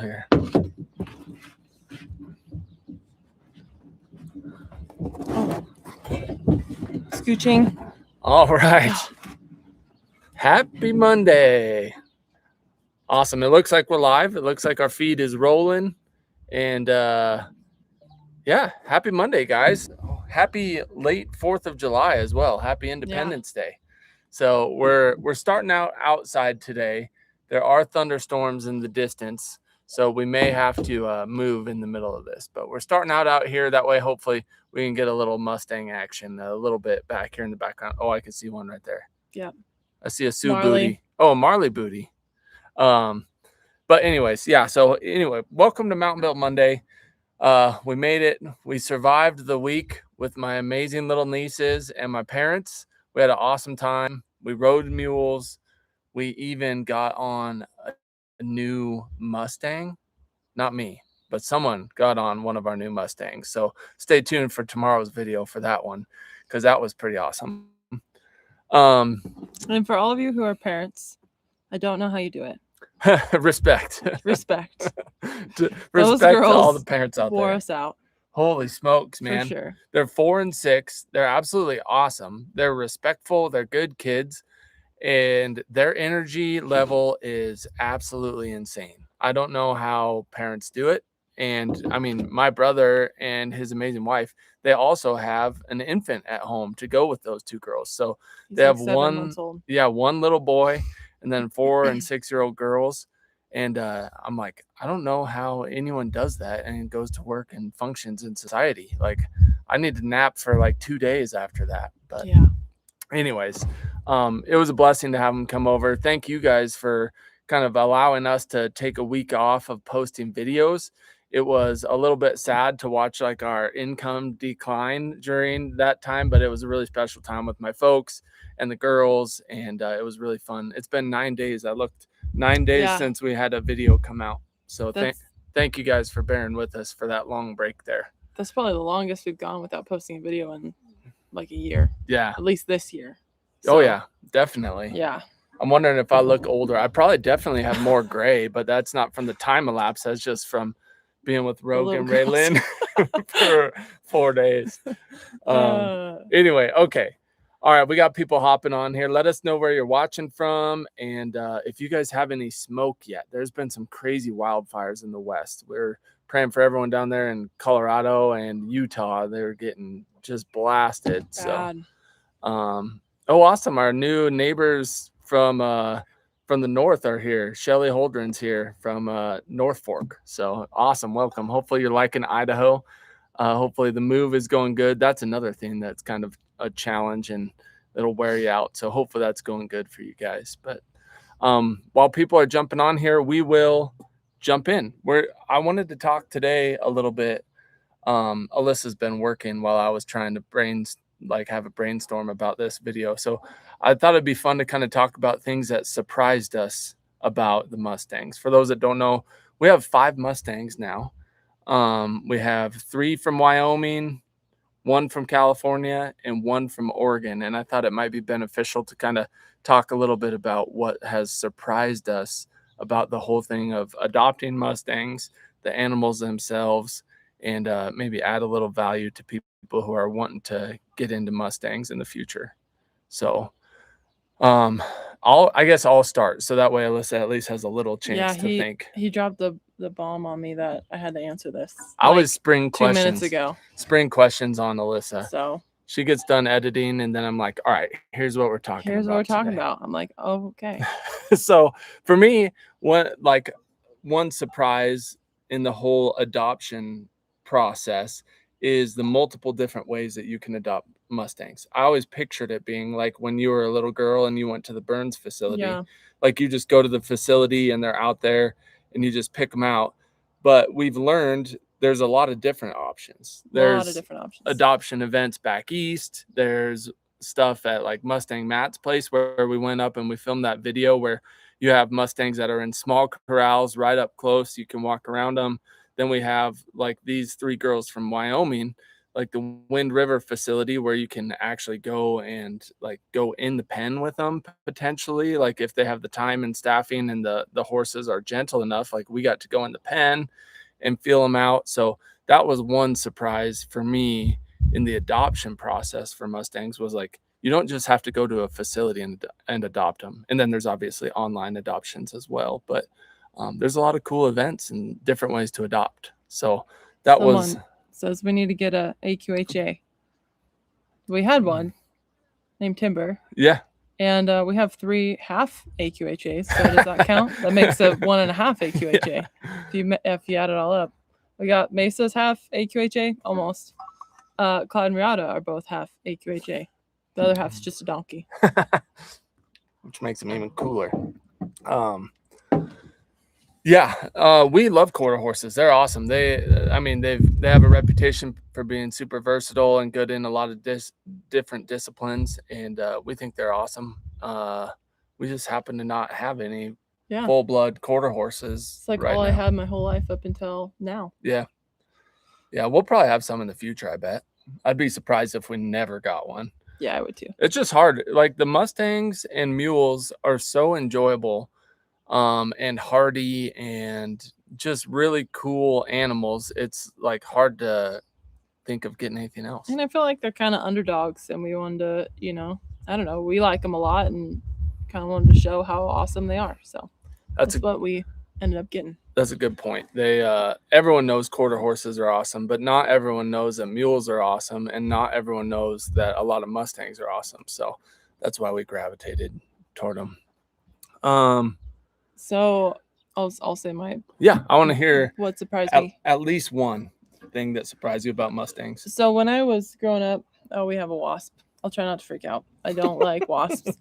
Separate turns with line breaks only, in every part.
here.
Oh. Scooching.
All right. Happy Monday. Awesome. It looks like we're live. It looks like our feed is rolling. And yeah, happy Monday, guys. Happy late 4th of July as well. Happy Independence Day. So we're starting out outside today. There are thunderstorms in the distance, so we may have to move in the middle of this. But we're starting out here. That way, hopefully, we can get a little Mustang action a little bit back here in the background. Oh, I can see one right there.
Yeah.
I see a Sioux booty. Oh, a Marley booty. But anyways, yeah. So anyway, welcome to Mountain Built Monday. We made it. We survived the week with my amazing little nieces and my parents. We had an awesome time. We rode mules. We even got on a new Mustang. Not me, but someone got on one of our new Mustangs. So stay tuned for tomorrow's video for that one, because that was pretty awesome.
And for all of you who are parents, I don't know how you do it.
Respect.
Respect.
Respect to all the parents out there.
Wore us out.
Holy smokes, man.
For sure.
They're 4 and 6. They're absolutely awesome. They're respectful. They're good kids. And their energy level is absolutely insane. I don't know how parents do it. And I mean, my brother and his amazing wife, they also have an infant at home to go with those 2 girls. So they have
7 months old.
one little boy and then 4 and 6-year-old girls. And I'm like, I don't know how anyone does that and goes to work and functions in society. Like, I need to nap for like 2 days after that. But
yeah.
Anyways, it was a blessing to have them come over. Thank you guys for kind of allowing us to take a week off of posting videos. It was a little bit sad to watch like our income decline during that time, but it was a really special time with my folks and the girls, and it was really fun. It's been 9 days. I looked 9 days since we had a video come out. So thank you guys for bearing with us for that long break there.
That's probably the longest we've gone without posting a video in like a year.
Yeah.
At least this year. So,
oh yeah, definitely.
Yeah.
I'm wondering if I look older. I probably definitely have more gray, but that's not from the time elapse. That's just from being with Rogue and Raylyn for 4 days. Anyway, okay. All right, we got people hopping on here. Let us know where you're watching from. And if you guys have any smoke yet, there's been some crazy wildfires in the West. We're praying for everyone down there in Colorado and Utah. They're getting just blasted.
Bad.
So, oh, awesome. Our new neighbors from the north are here. Shelly Holdren's here from North Fork. So awesome. Welcome. Hopefully you're liking Idaho. Hopefully the move is going good. That's another thing that's kind of a challenge and it'll wear you out. So hopefully that's going good for you guys. But while people are jumping on here, we will jump in. I wanted to talk today a little bit. Alyssa's been working while I was trying to have a brainstorm about this video. So I thought it'd be fun to kind of talk about things that surprised us about the Mustangs. For those that don't know, we have 5 Mustangs now. We have 3 from Wyoming, 1 from California, and 1 from Oregon. And I thought it might be beneficial to kind of talk a little bit about what has surprised us about the whole thing of adopting Mustangs, the animals themselves, and maybe add a little value to people who are wanting to get into Mustangs in the future. So I guess I'll start. So that way Alyssa at least has a little chance to think.
He dropped the bomb on me that I had to answer this.
I was spring
2 minutes ago.
Spring questions on Alyssa.
So
she gets done editing and then I'm like, all right, here's what we're talking about.
I'm like, oh, okay.
So for me, one surprise in the whole adoption process is the multiple different ways that you can adopt Mustangs. I always pictured it being like when you were a little girl and you went to the Burns facility, like you just go to the facility and they're out there and you just pick them out. But we've learned there's a lot of different options. There's adoption events back east. There's stuff at like Mustang Matt's place where we went up and we filmed that video where you have Mustangs that are in small corrals right up close. You can walk around them. Then we have like these 3 girls from Wyoming like the Wind River facility where you can actually go and like go in the pen with them potentially. Like if they have the time and staffing and the horses are gentle enough, like we got to go in the pen and feel them out. So that was one surprise for me in the adoption process for Mustangs, was like, you don't just have to go to a facility and adopt them. And then there's obviously online adoptions as well, but there's a lot of cool events and different ways to adopt. So that was
says we need to get a AQHA. We had one named Timber.
Yeah.
And we have 3 half AQHAs. So does that count? That makes a 1.5 AQHA. Yeah. If you add it all up, we got Mesa's half AQHA, almost. Cloud and Riata are both half AQHA. The other half's just a donkey,
which makes them even cooler. We love quarter horses. They're awesome. They have a reputation for being super versatile and good in a lot of different disciplines, and we think they're awesome. We just happen to not have any full-blood quarter horses.
It's like all I had my whole life up until now.
Yeah, we'll probably have some in the future, I bet. I'd be surprised if we never got one.
Yeah, I would too.
It's just hard. Like the Mustangs and mules are so enjoyable and hardy and just really cool animals. It's like hard to think of getting anything else.
And I feel like they're kind of underdogs, and we wanted to, I don't know, we like them a lot and kind of wanted to show how awesome they are. So that's what we ended up getting.
That's a good point. They everyone knows quarter horses are awesome, but not everyone knows that mules are awesome, and not everyone knows that a lot of Mustangs are awesome. So that's why we gravitated toward them.
So I'll say my
I want to hear
what surprised me.
At least one thing that surprised you about Mustangs.
So when I was growing up, we have a wasp. I'll try not to freak out. I don't like wasps.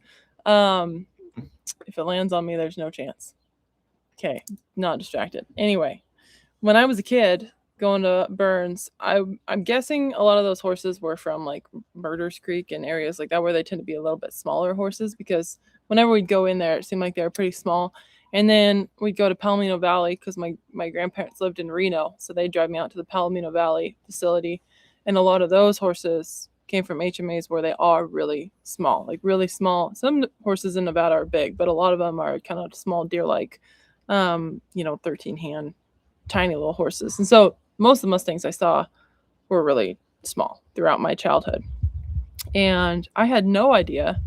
If it lands on me, there's no chance. Okay, not distracted. Anyway, when I was a kid going to Burns, I'm guessing a lot of those horses were from like Murders Creek and areas like that where they tend to be a little bit smaller horses, because whenever we'd go in there, it seemed like they were pretty small. And then we'd go to Palomino Valley because my grandparents lived in Reno, so they'd drive me out to the Palomino Valley facility. And a lot of those horses came from HMAs where they are really small, like really small. Some horses in Nevada are big, but a lot of them are kind of small deer-like, 13-hand, tiny little horses. And so most of the Mustangs I saw were really small throughout my childhood. And I had no idea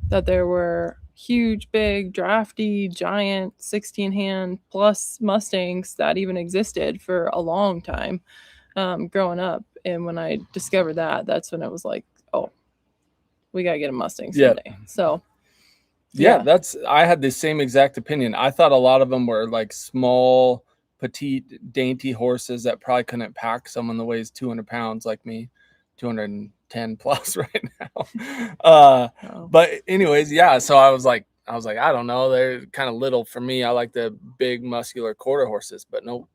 that there were huge, big, drafty, giant 16-hand plus Mustangs that even existed for a long time growing up. And when I discovered that, that's when it was like, oh, we got to get a Mustang someday. So
I had the same exact opinion. I thought a lot of them were like small, petite, dainty horses that probably couldn't pack someone that weighs 200 pounds like me, 210 plus right now. But anyways, so I was like, I don't know. They're kind of little for me. I like the big, muscular quarter horses, but no,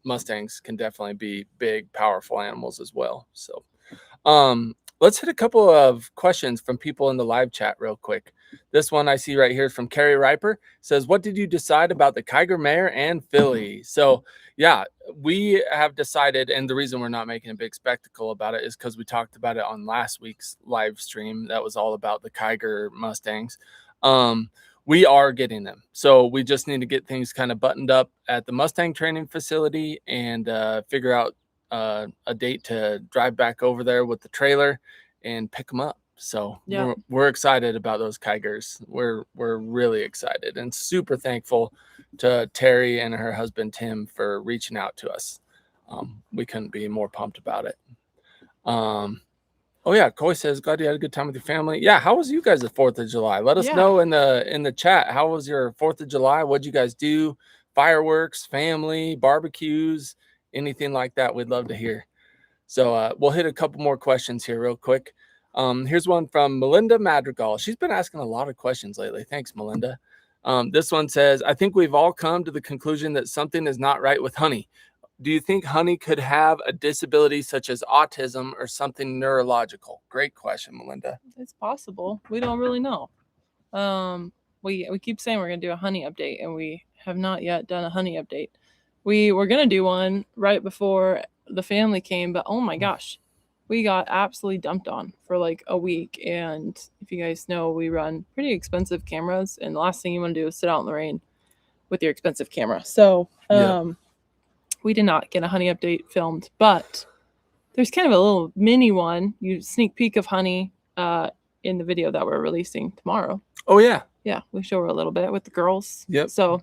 Mustangs can definitely be big, powerful animals as well. So let's hit a couple of questions from people in the live chat real quick. This one I see right here from Carrie Riper says, what did you decide about the Kiger mare and filly? So we have decided, and the reason we're not making a big spectacle about it is because we talked about it on last week's live stream. That was all about the Kiger Mustangs. We are getting them. So we just need to get things kind of buttoned up at the Mustang training facility and figure out a date to drive back over there with the trailer and pick them up. So we're excited about those Kigers. We're really excited and super thankful to Terry and her husband Tim for reaching out to us. We couldn't be more pumped about it. Coy says, glad you had a good time with your family. How was you guys the 4th of July? Let us know in the chat. How was your 4th of July? What'd you guys do? Fireworks, family, barbecues, anything like that? We'd love to hear. So we'll hit a couple more questions here real quick. Here's one from Melinda Madrigal. She's been asking a lot of questions lately. Thanks, Melinda. This one says, I think we've all come to the conclusion that something is not right with Honey. Do you think Honey could have a disability such as autism or something neurological? Great question, Melinda.
It's possible. We don't really know. We keep saying we're going to do a Honey update, and we have not yet done a Honey update. We were going to do one right before the family came, but oh my gosh, we got absolutely dumped on for like a week. And if you guys know, we run pretty expensive cameras, and the last thing you want to do is sit out in the rain with your expensive camera. So we did not get a honey update filmed, but there's kind of a little mini one. You sneak peek of honey in the video that we're releasing tomorrow.
Oh yeah.
Yeah, we show her a little bit with the girls.
Yep.
So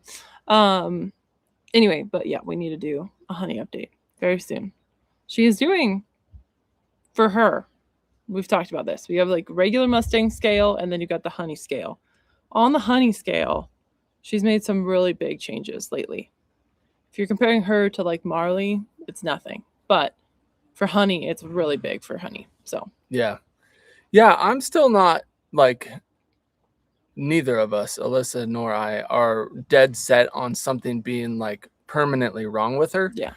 anyway, but yeah, we need to do a honey update very soon. She is doing, for her, we've talked about this. We have like regular Mustang scale, and then you got the honey scale. On the honey scale, she's made some really big changes lately. If you're comparing her to like Marley, it's nothing. But for honey, it's really big for honey. So
yeah, I'm still not like, neither of us, Alyssa nor I, are dead set on something being like permanently wrong with her.
Yeah.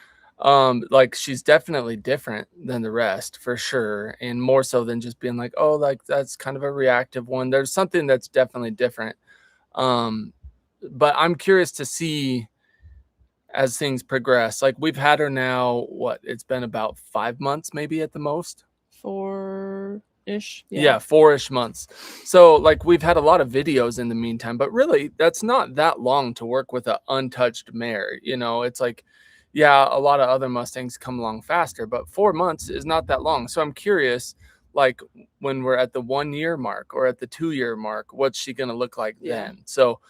Like she's definitely different than the rest for sure, and more so than just being like, oh, like that's kind of a reactive one. There's something that's definitely different. But I'm curious to see as things progress. Like we've had her now, what, it's been about 5 months maybe at the most.
4-ish.
Yeah, 4-ish months. So like we've had a lot of videos in the meantime, but really that's not that long to work with an untouched mare. You know, it's like, yeah, a lot of other Mustangs come along faster, but 4 months is not that long. So I'm curious, like when we're at the 1 year mark or at the 2 year mark, what's she going to look like then? So,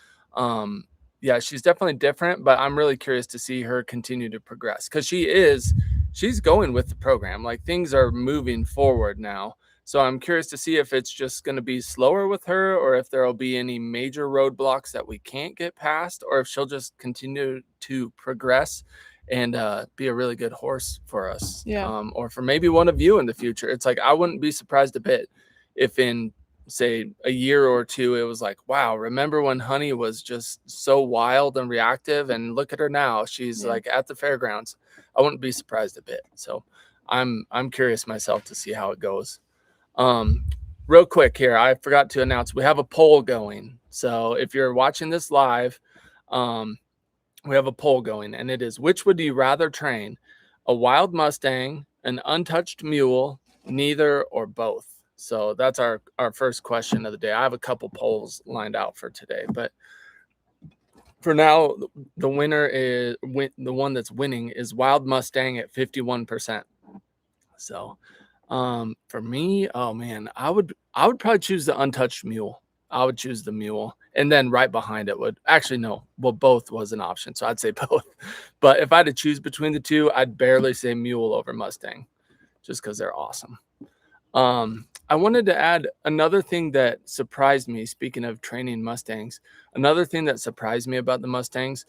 yeah, she's definitely different, but I'm really curious to see her continue to progress, because she's going with the program. Like things are moving forward now. So I'm curious to see if it's just going to be slower with her, or if there'll be any major roadblocks that we can't get past, or if she'll just continue to progress and be a really good horse for us. Or for maybe one of you in the future. It's like, I wouldn't be surprised a bit if in, say, a year or two, it was like, wow, remember when Honey was just so wild and reactive, and look at her now, she's like at the fairgrounds. I wouldn't be surprised a bit. So I'm curious myself to see how it goes. Real quick here, I forgot to announce we have a poll going. So if you're watching this live, we have a poll going, and it is, which would you rather train, a wild Mustang, an untouched mule, neither, or both? So that's our first question of the day. I have a couple polls lined out for today, but for now, the winner is the one that's winning is wild Mustang at 51%. So for me, oh man, I would probably choose the untouched mule. I would choose the mule, and then right behind it would actually, no, well, both was an option, so I'd say both. But if I had to choose between the two, I'd barely say mule over Mustang, just because they're awesome. I wanted to add another thing that surprised me. Speaking of training Mustangs, another thing that surprised me about the Mustangs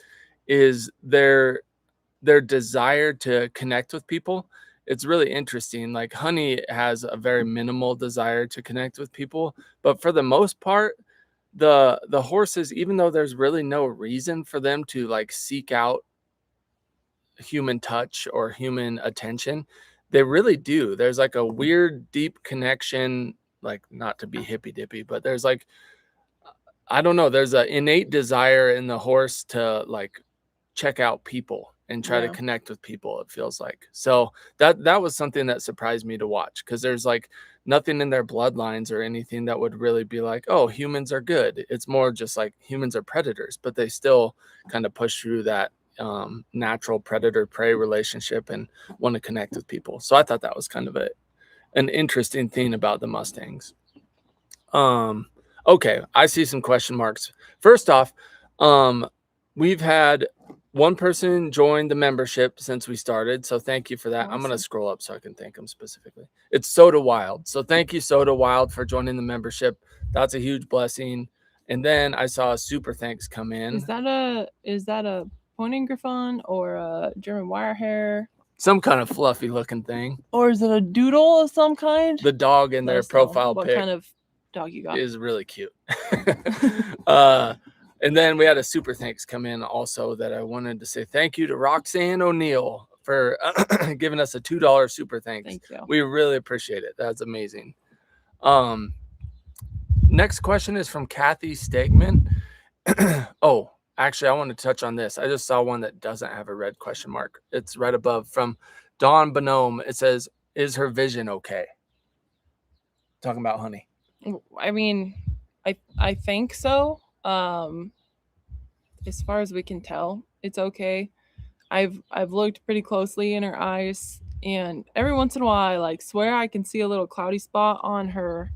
is their desire to connect with people. It's really interesting. Like Honey has a very minimal desire to connect with people, but for the most part, the horses, even though there's really no reason for them to like seek out human touch or human attention, they really do. There's like a weird deep connection, like, not to be hippy dippy, but there's like, I don't know, there's an innate desire in the horse to like check out people and try to connect with people, it feels like. So that was something that surprised me to watch, because there's like nothing in their bloodlines or anything that would really be like, oh, humans are good. It's more just like humans are predators, but they still kind of push through that natural predator-prey relationship and want to connect with people. So I thought that was kind of an interesting thing about the Mustangs. Okay, I see some question marks. First off, we've had one person join the membership since we started, so thank you for that. Awesome. I'm going to scroll up so I can thank them specifically. It's Soda Wild. So thank you, Soda Wild, for joining the membership. That's a huge blessing. And then I saw a super thanks come in.
Is that a pointing griffon or a German wire hair?
Some kind of fluffy looking thing.
Or is it a doodle of some kind?
The dog in their profile pic.
What kind of dog you got?
Is really cute. And then we had a super thanks come in also that I wanted to say thank you to Roxanne O'Neill for giving us a $2 super thanks.
Thank you.
We really appreciate it. That's amazing. Next question is from Kathy Stegman. Oh, actually, I want to touch on this. I just saw one that doesn't have a red question mark. It's right above, from Dawn Bonhomme, it says, is her vision okay? Talking about honey.
I mean, I think so. As far as we can tell, it's okay. I've looked pretty closely in her eyes, and every once in a while I like swear I can see a little cloudy spot on her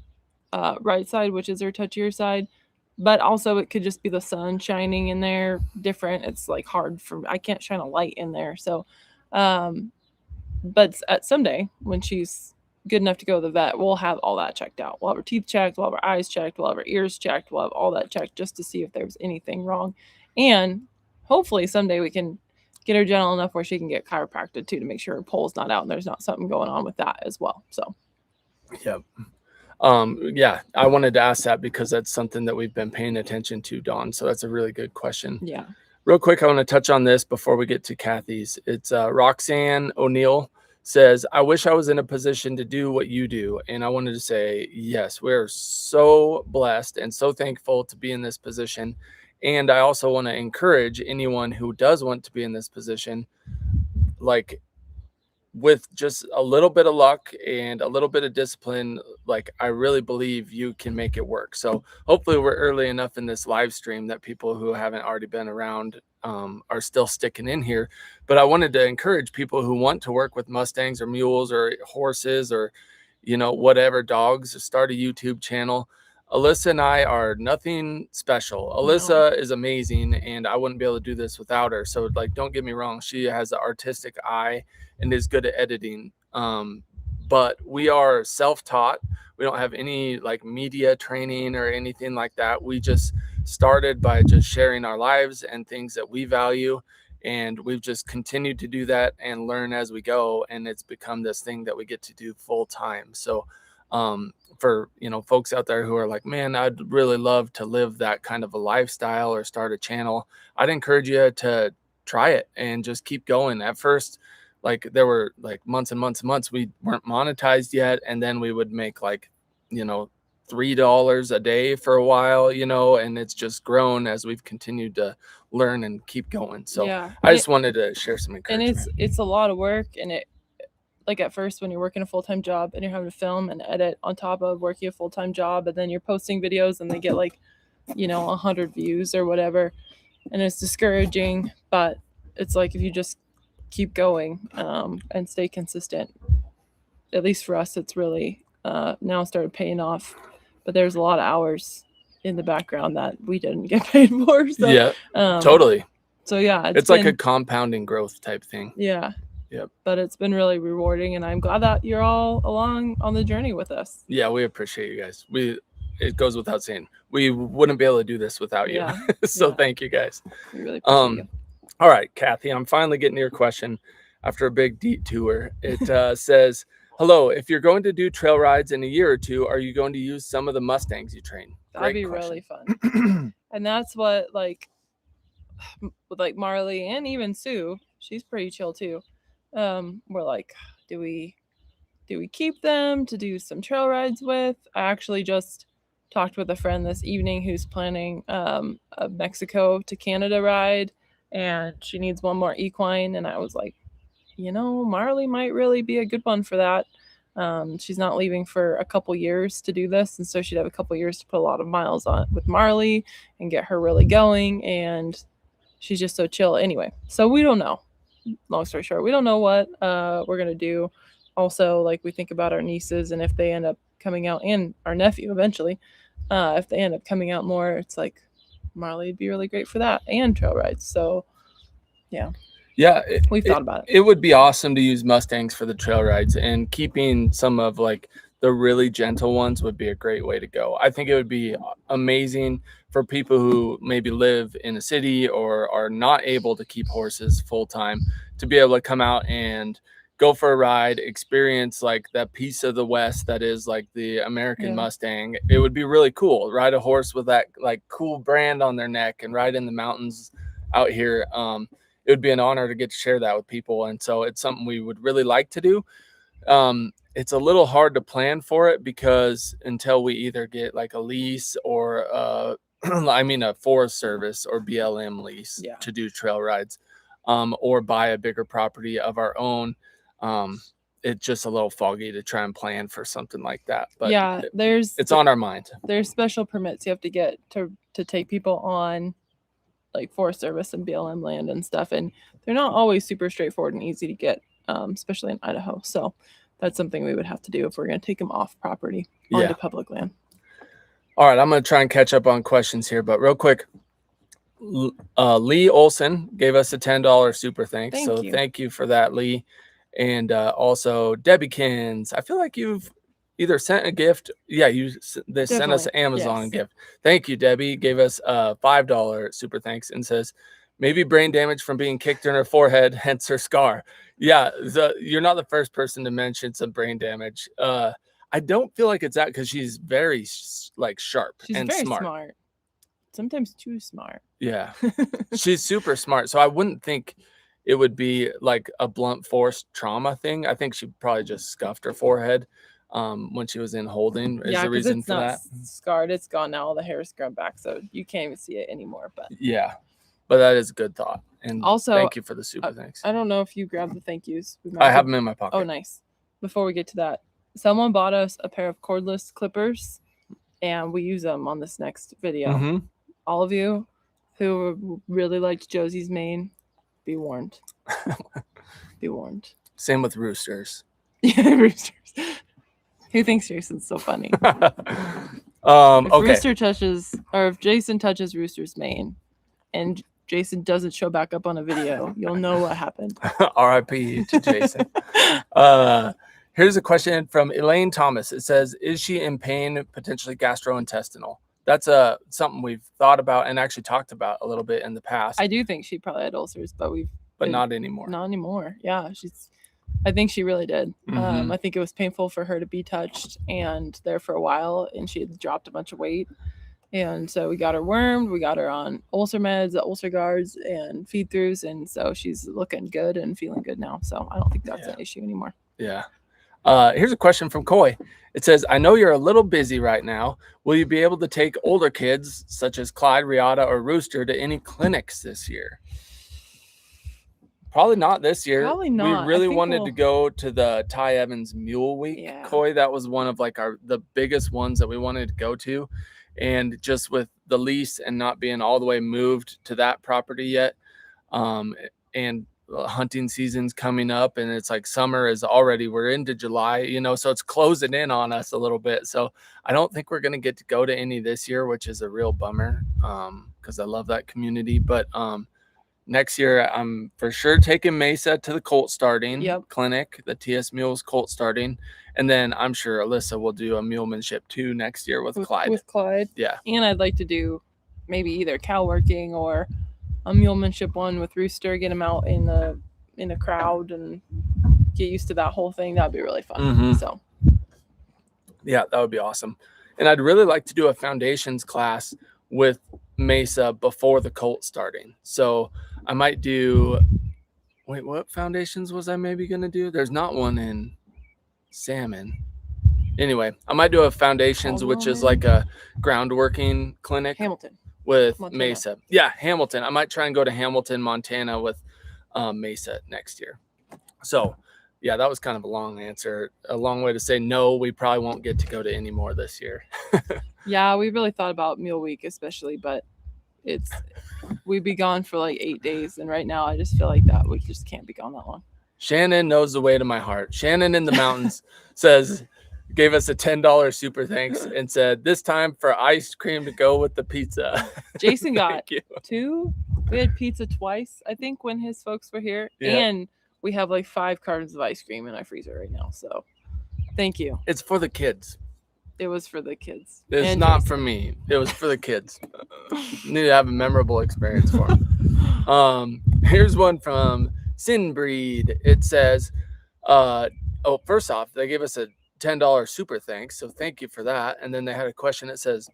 right side, which is her touchier side. But also it could just be the sun shining in there different. It's like hard for I can't shine a light in there. So but at someday when she's good enough to go to the vet, we'll have all that checked out. We'll have her teeth checked, we'll have her eyes checked, we'll have her ears checked, we'll have all that checked just to see if there's anything wrong. And hopefully someday we can get her gentle enough where she can get chiropractic too, to make sure her pole's not out and there's not something going on with that as well. So
Yep. Yeah, I wanted to ask that because that's something that we've been paying attention to, Dawn. So that's a really good question.
yeah.
Real quick, I want to touch on this before we get to Kathy's. It's Roxanne O'Neill says, I wish I was in a position to do what you do. And I wanted to say, yes, we're so blessed and so thankful to be in this position. And I also want to encourage anyone who does want to be in this position, like, with just a little bit of luck and a little bit of discipline, like, I really believe you can make it work. So hopefully we're early enough in this live stream that people who haven't already been around are still sticking in here. But I wanted to encourage people who want to work with Mustangs or mules or horses or, you know, whatever, dogs, or start a YouTube channel. Alyssa and I are nothing special. Alyssa is amazing, and I wouldn't be able to do this without her. So, like, don't get me wrong. She has an artistic eye and is good at editing. But we are self-taught. We don't have any like media training or anything like that. We just started by just sharing our lives and things that we value. And we've just continued to do that and learn as we go. And it's become this thing that we get to do full time. So, for, you know, folks out there who are like, man, I'd really love to live that kind of a lifestyle or start a channel, I'd encourage you to try it and just keep going. At first, like, there were like months and months and months we weren't monetized yet, and then we would make like, you know, $3 a day for a while, you know, and it's just grown as we've continued to learn and keep going. So
yeah,
I just wanted to share some encouragement.
And it's a lot of work, and it, like, at first when you're working a full-time job and you're having to film and edit on top of working a full-time job, and then you're posting videos and they get like, you know, 100 views or whatever, and it's discouraging. But it's like, if you just keep going and stay consistent, at least for us, it's really now started paying off. But there's a lot of hours in the background that we didn't get paid for. So,
yeah, totally.
So yeah,
it's like a compounding growth type thing.
Yeah.
Yep.
But it's been really rewarding, and I'm glad that you're all along on the journey with us.
Yeah, we appreciate you guys. It goes without saying, we wouldn't be able to do this without you.
Yeah.
So
Yeah.
thank you guys.
We really appreciate you.
All right, Kathy, I'm finally getting to your question after a big detour. It says, hello, if you're going to do trail rides in a year or two, are you going to use some of the Mustangs you train?
That'd be really fun. And that's what, like, with like Marley and even Sue, she's pretty chill too. We're like, do we keep them to do some trail rides with? I actually just talked with a friend this evening who's planning a Mexico to Canada ride, and she needs one more equine. And I was like, you know, Marley might really be a good one for that. She's not leaving for a couple years to do this, and so she'd have a couple years to put a lot of miles on with Marley and get her really going. And she's just so chill anyway. So we don't know. Long story short, we don't know what we're gonna do. Also, like, we think about our nieces, and if they end up coming out, and our nephew eventually, if they end up coming out more, it's like Marley would be really great for that and trail rides. So yeah, we've thought about it.
It would be awesome to use Mustangs for the trail rides, and keeping some of like the really gentle ones would be a great way to go. I think it would be amazing for people who maybe live in a city or are not able to keep horses full time to be able to come out and go for a ride, experience like that piece of the West that is like the American Mustang. It would be really cool. Ride a horse with that like cool brand on their neck and ride in the mountains out here. It would be an honor to get to share that with people. And so it's something we would really like to do. It's a little hard to plan for it because until we either get like a lease or a Forest Service or BLM lease to do trail rides, or buy a bigger property of our own. It's just a little foggy to try and plan for something like that. But
yeah,
it's on our mind.
There's special permits you have to get to take people on like Forest Service and BLM land and stuff, and they're not always super straightforward and easy to get, especially in Idaho. So that's something we would have to do if we're going to take them off property onto public land.
All right, I'm going to try and catch up on questions here, but real quick, Lee Olson gave us a $10 super thanks. Thank you for that, Lee. And also Debbykins. I feel like you've either sent a gift. Yeah, they sent us an Amazon gift. Thank you, Debbie. Gave us a $5 super thanks and says, maybe brain damage from being kicked in her forehead, hence her scar. Yeah, you're not the first person to mention some brain damage. I don't feel like it's that, because she's very sharp and smart.
Sometimes too smart.
Yeah, she's super smart. So I wouldn't think it would be like a blunt force trauma thing. I think she probably just scuffed her forehead when she was in holding. Is the reason for that?
Scarred. It's gone now. All the hair is grown back, so you can't even see it anymore. But
yeah, but that is a good thought. And also, thank you for the super thanks.
I don't know if you grabbed the thank yous.
I have them in my pocket.
Oh, nice. Before we get to that, someone bought us a pair of cordless clippers, and we use them on this next video. All of you who really liked Josie's mane, be warned. Be warned.
Same with roosters.
Yeah, roosters. Who thinks Jason's so funny? If Jason touches Rooster's mane and Jason doesn't show back up on a video, you'll know what happened.
R.I.P. to Jason. Here's a question from Elaine Thomas. It says, is she in pain, potentially gastrointestinal? That's something we've thought about and actually talked about a little bit in the past.
I do think she probably had ulcers, but
not anymore.
Not anymore. Yeah, I think she really did. I think it was painful for her to be touched and there for a while, and she had dropped a bunch of weight. And so we got her wormed. We got her on ulcer meds, ulcer guards, and feed throughs, and so she's looking good and feeling good now. So I don't think that's an issue anymore.
Yeah. Here's a question from Coy. It says, I know you're a little busy right now. Will you be able to take older kids, such as Clyde, Riata, or Rooster, to any clinics this year? Probably not this year.
Probably not.
We really wanted to go to the Ty Evans Mule Week, Coy. That was one of the biggest ones that we wanted to go to. And just with the lease and not being all the way moved to that property yet, and hunting season's coming up, and it's like summer is already, we're into July, so it's closing in on us a little bit. So I don't think we're going to get to go to any this year, which is a real bummer, because I love that community. But next year I'm for sure taking Mesa to the colt starting clinic, the TS Mules colt starting, and then I'm sure Alyssa will do a mulemanship too next year with Clyde. Yeah, and
I'd like to do maybe either cow working or a mulemanship one with Rooster, get him out in the crowd and get used to that whole thing. That'd be really fun. So
yeah, that would be awesome. And I'd really like to do a foundations class with Mesa before the colt starting. So I might do, what foundations was I maybe going to do? There's not one in Salmon. Anyway, I might do a foundations, which is like a groundworking clinic.
Hamilton.
With Montana. Mesa. Yeah, Hamilton. I might try and go to Hamilton, Montana with Mesa next year. So, yeah, that was kind of a long answer. A long way to say no, we probably won't get to go to any more this year.
Yeah, we really thought about Mule Week especially, but we'd be gone for like 8 days. And right now I just feel like that we just can't be gone that long.
Shannon knows the way to my heart. Shannon in the mountains gave us a $10 super thanks and said, this time for ice cream to go with the pizza.
Jason got 2. We had pizza twice, I think, when his folks were here. Yeah. And we have like 5 cartons of ice cream in our freezer right now. So thank you.
It's for the kids.
It was for the kids.
It's not for me. It was for the kids. Need to have a memorable experience for them. Here's one from Sinbreed. It says, first off, they gave us a $10 super thanks, so thank you for that. And then they had a question that says,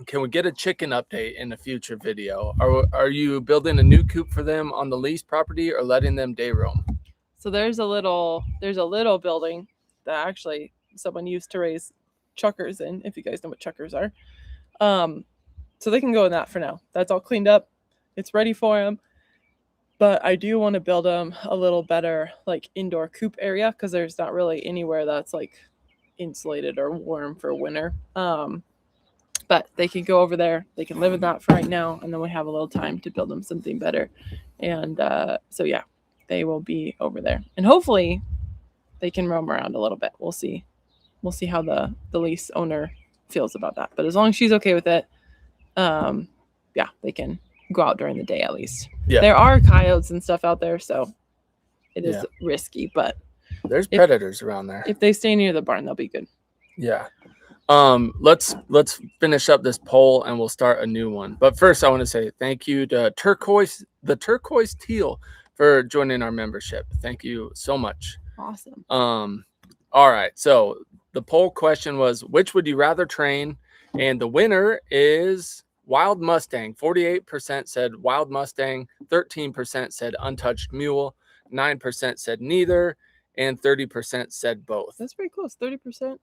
can we get a chicken update in a future video? Are you building a new coop for them on the lease property or letting them day roam?
So there's a little building that actually someone used to raise chuckers in, if you guys know what chuckers are. So they can go in that for now. That's all cleaned up. It's ready for them. But I do want to build them a little better, like indoor coop area, because there's not really anywhere that's like insulated or warm for winter. But they can go over there. They can live in that for right now, and then we have a little time to build them something better. And so yeah, they will be over there, and hopefully they can roam around a little bit. We'll see. We'll see how the lease owner feels about that. But as long as she's okay with it, yeah, they can go out during the day at least.
Yeah.
There are coyotes and stuff out there, so it is risky, but
there's predators around there.
If they stay near the barn, they'll be good.
Yeah. Let's finish up this poll and we'll start a new one. But first I want to say thank you to the turquoise teal for joining our membership. Thank you so much.
Awesome.
All right. So the poll question was, which would you rather train? And the winner is Wild Mustang. 48% said Wild Mustang, 13% said untouched mule, 9% said neither, and 30% said both.
That's pretty close. 30%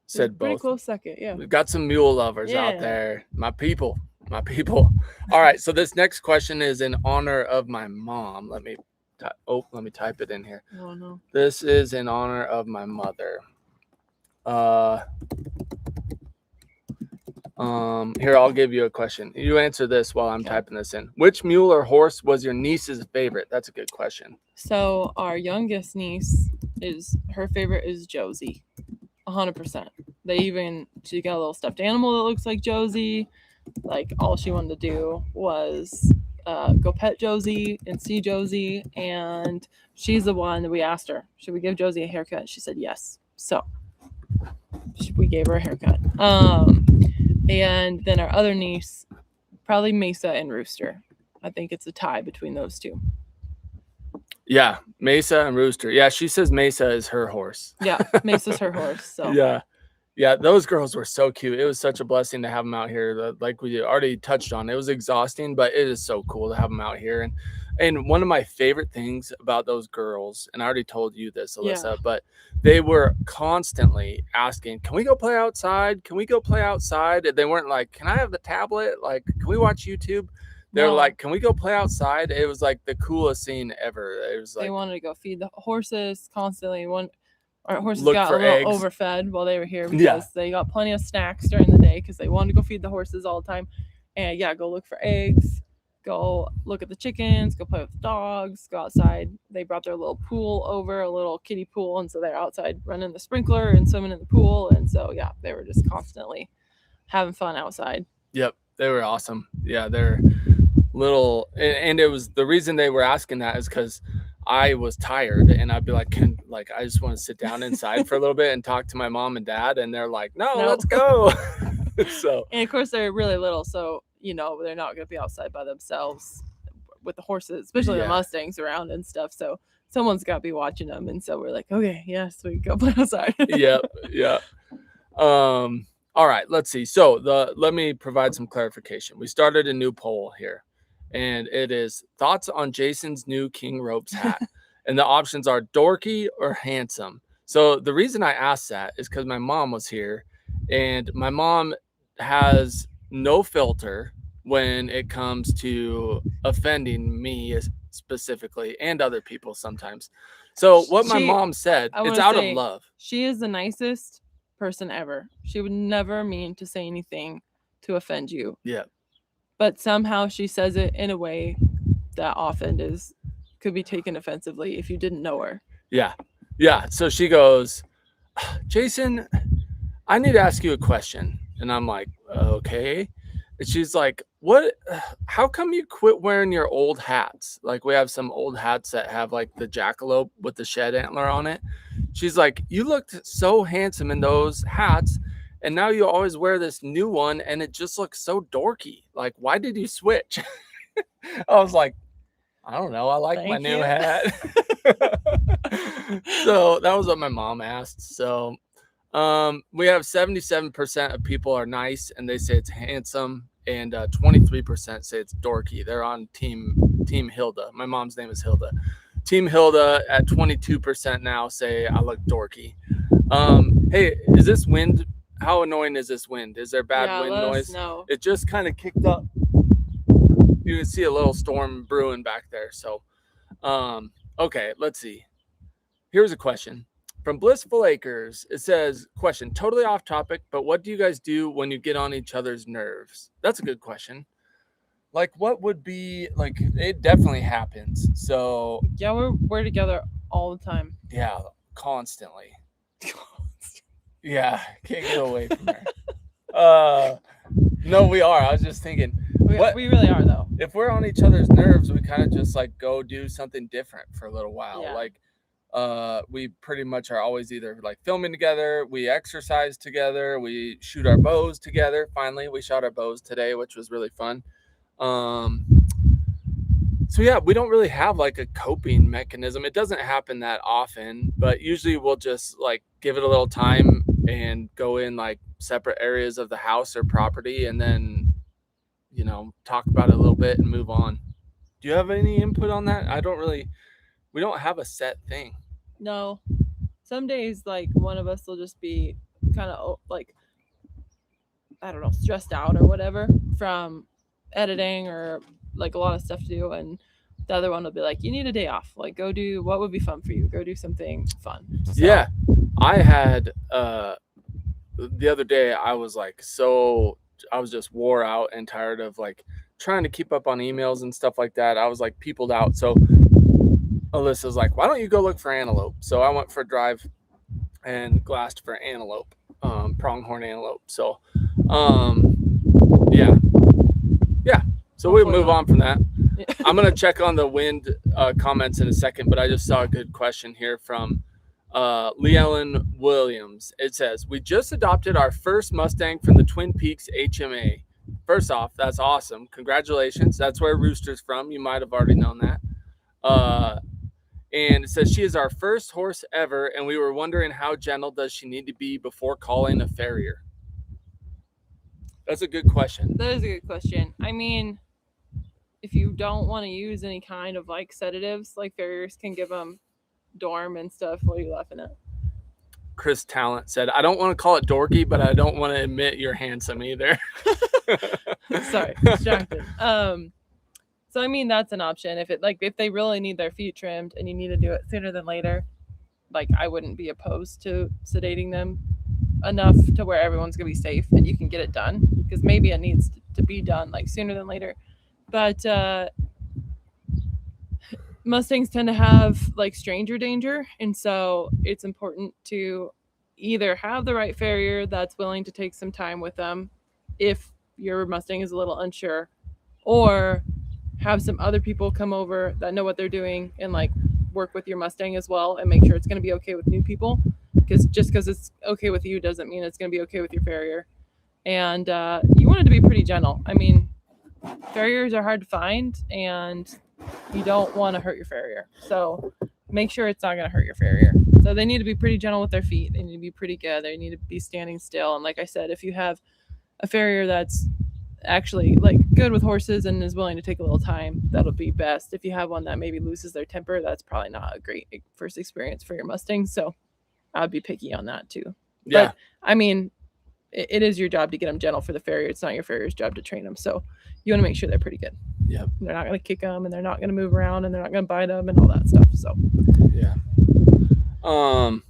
said both.
Pretty close second, yeah.
We've got some mule lovers out there. My people. All right, so this next question is in honor of my mom. Let me type it in here.
Oh no.
This is in honor of my mother. Here, I'll give you a question. You answer this while I'm typing this in. Which mule or horse was your niece's favorite? That's a good question.
So our youngest niece her favorite is Josie. 100%. She got a little stuffed animal that looks like Josie. Like all she wanted to do was go pet Josie and see Josie, and she's the one that we asked her, should we give Josie a haircut? She said yes. So we gave her a haircut. And then our other niece, probably Mesa and Rooster. I think it's a tie between those two.
Yeah, Mesa and Rooster. Yeah, she says Mesa is her horse.
Yeah, Mesa's her horse. So
yeah, those girls were so cute. It was such a blessing to have them out here. Like we already touched on, it was exhausting, but it is so cool to have them out here. And one of my favorite things about those girls, and I already told you this, Alyssa, but they were constantly asking, can we go play outside? Can we go play outside? And they weren't like, can I have the tablet? Like, can we watch YouTube? They're like, can we go play outside? It was like the coolest scene ever. It was like
they wanted to go feed the horses constantly. Our horses
Look
got
for
a little
eggs.
overfed while they were here because they got plenty of snacks during the day because they wanted to go feed the horses all the time. And go look for eggs, go look at the chickens, go play with the dogs, go outside. They brought their little pool over, a little kiddie pool, and so they're outside running the sprinkler and swimming in the pool. And so they were just constantly having fun outside.
Yep, they were awesome. Yeah, they're little, and it was the reason they were asking that is because I was tired and I'd be like, I just want to sit down inside for a little bit and talk to my mom and dad, and they're like, no. Let's go. So,
and of course they're really little, so they're not going to be outside by themselves with the horses, especially the Mustangs around and stuff. So someone's got to be watching them, and so we're like, okay, yes, we can go play outside.
yeah. All right, let's see. So let me provide some clarification. We started a new poll here, and it is thoughts on Jason's new King Ropes hat. And the options are dorky or handsome. So the reason I asked that is because my mom was here, and my mom has no filter when it comes to offending me specifically and other people sometimes. So what my mom said, it's out of love.
She is the nicest person ever. She would never mean to say anything to offend you.
Yeah.
But somehow she says it in a way that often could be taken offensively if you didn't know her.
Yeah. So she goes, Jason, I need to ask you a question. And I'm like, okay. And she's like, how come you quit wearing your old hats? Like, we have some old hats that have like the jackalope with the shed antler on it. She's like, you looked so handsome in those hats, and now you always wear this new one, and it just looks so dorky. Like, why did you switch? I was like, I don't know. I like my new hat. So that was what my mom asked. So we have 77% of people are nice, and they say it's handsome, and 23% say it's dorky. They're on team Hilda. My mom's name is Hilda. Team Hilda at 22% now say I look dorky. Hey, is this wind? How annoying is this wind? Is there bad wind noise?
No.
It just kind of kicked up. You can see a little storm brewing back there. So Okay, let's see. Here's a question from Blissful Acres. It says, question, totally off topic, but what do you guys do when you get on each other's nerves? That's a good question. Like, what would be, like, it definitely happens. So,
Yeah, we're together all the time.
yeah, constantly. Yeah, can't get away from her. No, we are. I was just thinking,
We really are, though.
if we're on each other's nerves, we kind of just like go do something different for a little while.
Yeah.
Like, we pretty much are always either like filming together, we exercise together, we shoot our bows together. Finally, we shot our bows today, which was really fun. So yeah, we don't really have like a coping mechanism. It doesn't happen that often, but usually we'll just like give it a little time and go in like separate areas of the house or property, and then, you know, talk about it a little bit and move on. Do you have any input on that? We don't have a set thing.
No. Some days, like, one of us will just be kind of like, I don't know, stressed out or whatever from editing or like a lot of stuff to do, and the other one will be like, you need a day off, like go do what would be fun for you, go do something fun. So,
yeah, I had the other day I was like, so I was just wore out and tired of like trying to keep up on emails and stuff like that. I was like peopled out. So Alyssa's like, why don't you go look for antelope? So I went for a drive and glassed for antelope, pronghorn antelope. So yeah. So we'll move on from that. I'm going to check on the wind comments in a second, but I just saw a good question here from Lee Ellen Williams. It says, we just adopted our first Mustang from the Twin Peaks HMA. First off, that's awesome. Congratulations. That's where Rooster's from. You might have already known that. And it says, she is our first horse ever, and we were wondering how gentle does she need to be before calling a farrier? That's a good question.
That is a good question. I mean, if you don't want to use any kind of like sedatives, like farriers can give them dorm and stuff. What are you laughing at?
Chris Talent said, I don't want to call it dorky, but I don't want to admit you're handsome either.
Sorry, distracted. So I mean, that's an option. If they really need their feet trimmed and you need to do it sooner than later, like I wouldn't be opposed to sedating them enough to where everyone's gonna be safe and you can get it done, because maybe it needs to be done like sooner than later. But Mustangs tend to have like stranger danger, and so it's important to either have the right farrier that's willing to take some time with them if your Mustang is a little unsure, or have some other people come over that know what they're doing and like work with your Mustang as well and make sure it's going to be okay with new people, because just because it's okay with you doesn't mean it's going to be okay with your farrier. And you want it to be pretty gentle. I mean, farriers are hard to find and you don't want to hurt your farrier, so make sure it's not going to hurt your farrier. So they need to be pretty gentle with their feet. They need to be pretty good. They need to be standing still. And like I said, if you have a farrier that's actually like good with horses and is willing to take a little time, that'll be best. If you have one that maybe loses their temper, that's probably not a great first experience for your Mustang. So I'd be picky on that too.
Yeah.
But I mean, it is your job to get them gentle for the farrier. It's not your farrier's job to train them. So you want to make sure they're pretty good.
Yep.
They're not going to kick them and they're not going to move around and they're not going to bite them and all that stuff. So
yeah.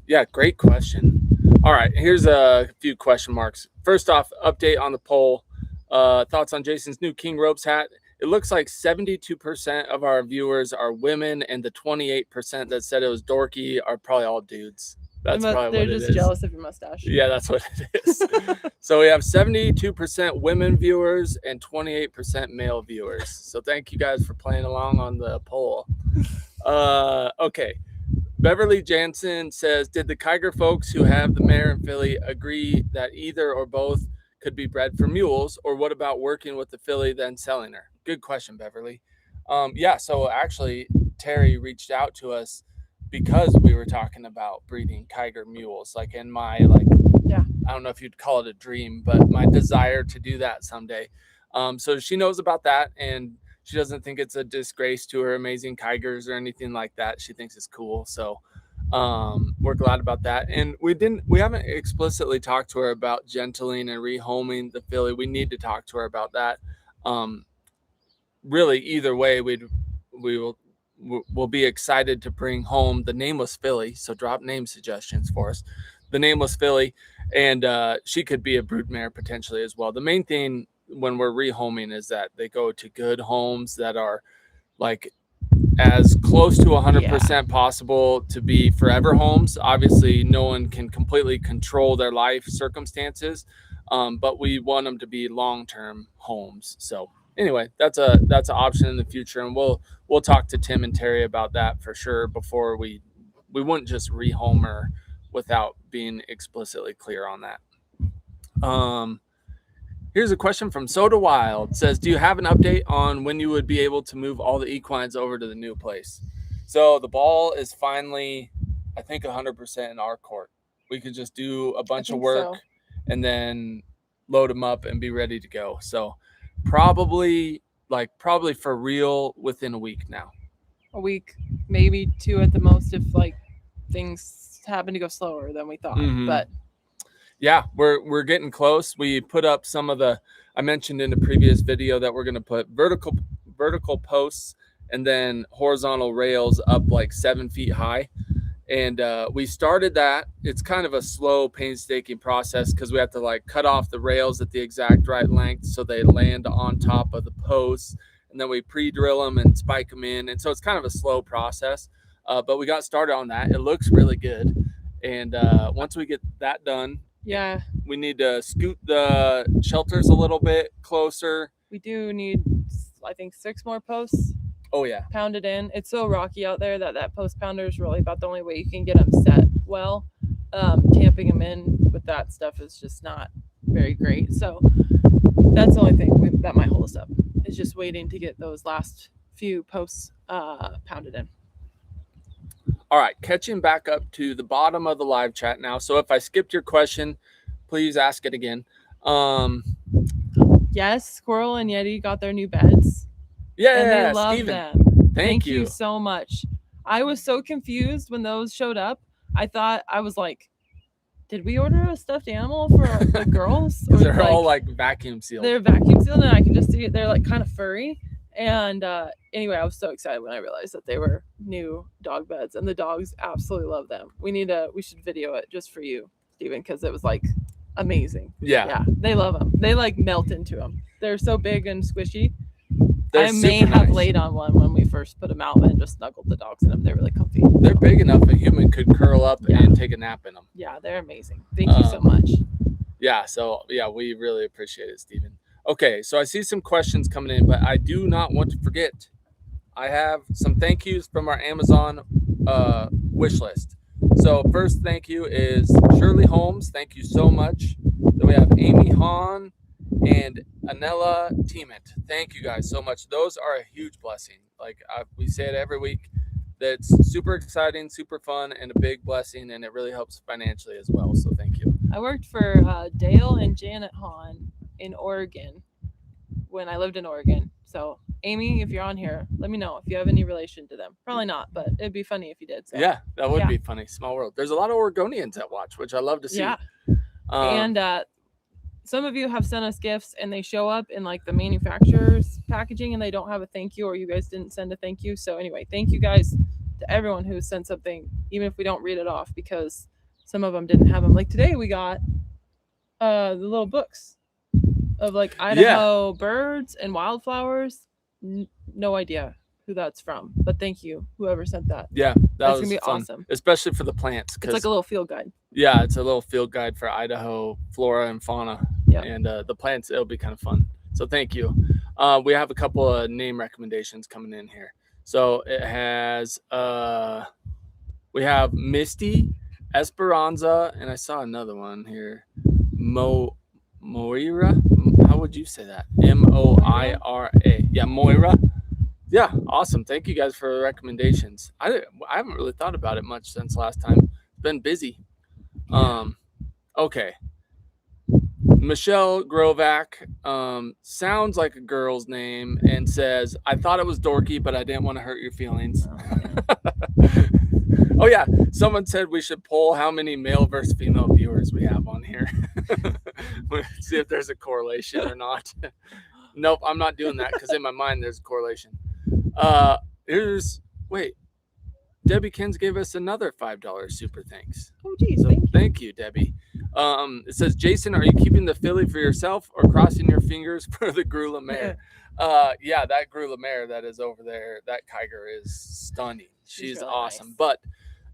Yeah, great question. All right, here's a few question marks. First off, update on the poll. Thoughts on Jason's new King Ropes hat? It looks like 72% of our viewers are women, and the 28% that said it was dorky are probably all dudes. That's probably what it is.
They're just jealous of your mustache.
Yeah, that's what it is. So we have 72% women viewers and 28% male viewers. So thank you guys for playing along on the poll. Okay. Beverly Jansen says, did the Kiger folks who have the mare and filly agree that either or both could be bred for mules, or what about working with the filly then selling her? Good question, Beverly. Yeah, so actually Terry reached out to us because we were talking about breeding Kiger mules, like in my I don't know if you'd call it a dream, but my desire to do that someday. So she knows about that, and she doesn't think it's a disgrace to her amazing Kigers or anything like that. She thinks it's cool. So we're glad about that. And we haven't explicitly talked to her about gentling and rehoming the filly. We need to talk to her about that. Really, either way, we will will be excited to bring home the nameless filly. So drop name suggestions for us. The nameless filly, and she could be a broodmare potentially as well. The main thing when we're rehoming is that they go to good homes that are like as close to 100% possible to be forever homes. Obviously, no one can completely control their life circumstances, but we want them to be long-term homes. So anyway, that's an option in the future, and we'll talk to Tim and Terry about that for sure before we wouldn't just rehome her without being explicitly clear on that. Here's a question from Soda Wild. It says, do you have an update on when you would be able to move all the equines over to the new place? So the ball is finally, I think, 100% in our court. We could just do a bunch of work and then load them up and be ready to go. So probably for real within a week now.
A week, maybe 2 at the most if like things happen to go slower than we thought. But
yeah, we're getting close. We put up some of I mentioned in the previous video that we're going to put vertical posts and then horizontal rails up like 7 feet high. And we started that. It's kind of a slow, painstaking process because we have to like cut off the rails at the exact right length so they land on top of the posts. And then we pre-drill them and spike them in. And so it's kind of a slow process. But we got started on that. It looks really good. And once we get that done,
yeah,
we need to scoot the shelters a little bit closer.
We do need, I think, 6 more posts.
Oh yeah,
pounded in. It's so rocky out there that post pounder is really about the only way you can get them set well. Tamping them in with that stuff is just not very great. So that's the only thing that might hold us up, is just waiting to get those last few posts pounded in.
All right, catching back up to the bottom of the live chat now. So if I skipped your question, please ask it again.
Yes, Squirrel and Yeti got their new beds.
Yeah,
and they love
Steven,
them.
Thank you
so much. I was so confused when those showed up. I was like, did we order a stuffed animal for the girls?
They're all like vacuum sealed.
They're vacuum sealed, and I can just see it. They're like kind of furry. And anyway, I was so excited when I realized that they were new dog beds, and the dogs absolutely love them. We should video it just for you, Steven, because it was like amazing.
Yeah,
they love them. They like melt into them. They're so big and squishy.
They're
I may have laid on one when we first put them out and just snuggled the dogs in them. They're really comfy.
They're big enough a human could curl up and take a nap in them.
Yeah, they're amazing. Thank you so much.
Yeah, so yeah, we really appreciate it, Steven. Okay, so I see some questions coming in, but I do not want to forget. I have some thank yous from our Amazon wish list. So first thank you is Shirley Holmes. Thank you so much. Then we have Amy Hahn and Anella Teemet. Thank you guys so much. Those are a huge blessing. Like we say it every week. That's super exciting, super fun, and a big blessing, and it really helps financially as well. So thank you.
I worked for Dale and Janet Hahn in Oregon when I lived in Oregon. So Amy, if you're on here, let me know if you have any relation to them. Probably not, but it'd be funny if you did. So.
Yeah, that would be funny. Small world. There's a lot of Oregonians that watch, which I love to see.
Yeah. And some of you have sent us gifts and they show up in like the manufacturer's packaging and they don't have a thank you, or you guys didn't send a thank you. So anyway, thank you guys to everyone who sent something, even if we don't read it off, because some of them didn't have them. Like today we got the little books of like Idaho birds and wildflowers. No idea who that's from, but thank you whoever sent that.
Yeah,
that's gonna be fun. Awesome,
especially for the plants.
It's like a little field guide.
Yeah, it's a little field guide for Idaho flora and fauna.
Yeah,
and the plants, it'll be kind of fun. So thank you. We have a couple of name recommendations coming in here. So it has we have Misty, Esperanza, and I saw another one here. Moira. How would you say that? Moira. Yeah, Moira. Yeah, awesome. Thank you guys for the recommendations. I haven't really thought about it much since last time. It's been busy. Okay. Michelle Grovak sounds like a girl's name and says, I thought it was dorky, but I didn't want to hurt your feelings. Oh yeah, someone said we should poll how many male versus female viewers we have on here. See if there's a correlation or not. Nope, I'm not doing that because in my mind there's a correlation. Here's Wait, Debbie Kins gave us another $5 super thanks.
Oh, geez,
So thank you, Debbie. It says, Jason, are you keeping the filly for yourself or crossing your fingers for the Grula mare? Yeah, that Grula mare that is over there, that Kiger is stunning. She's
really
awesome.
nice.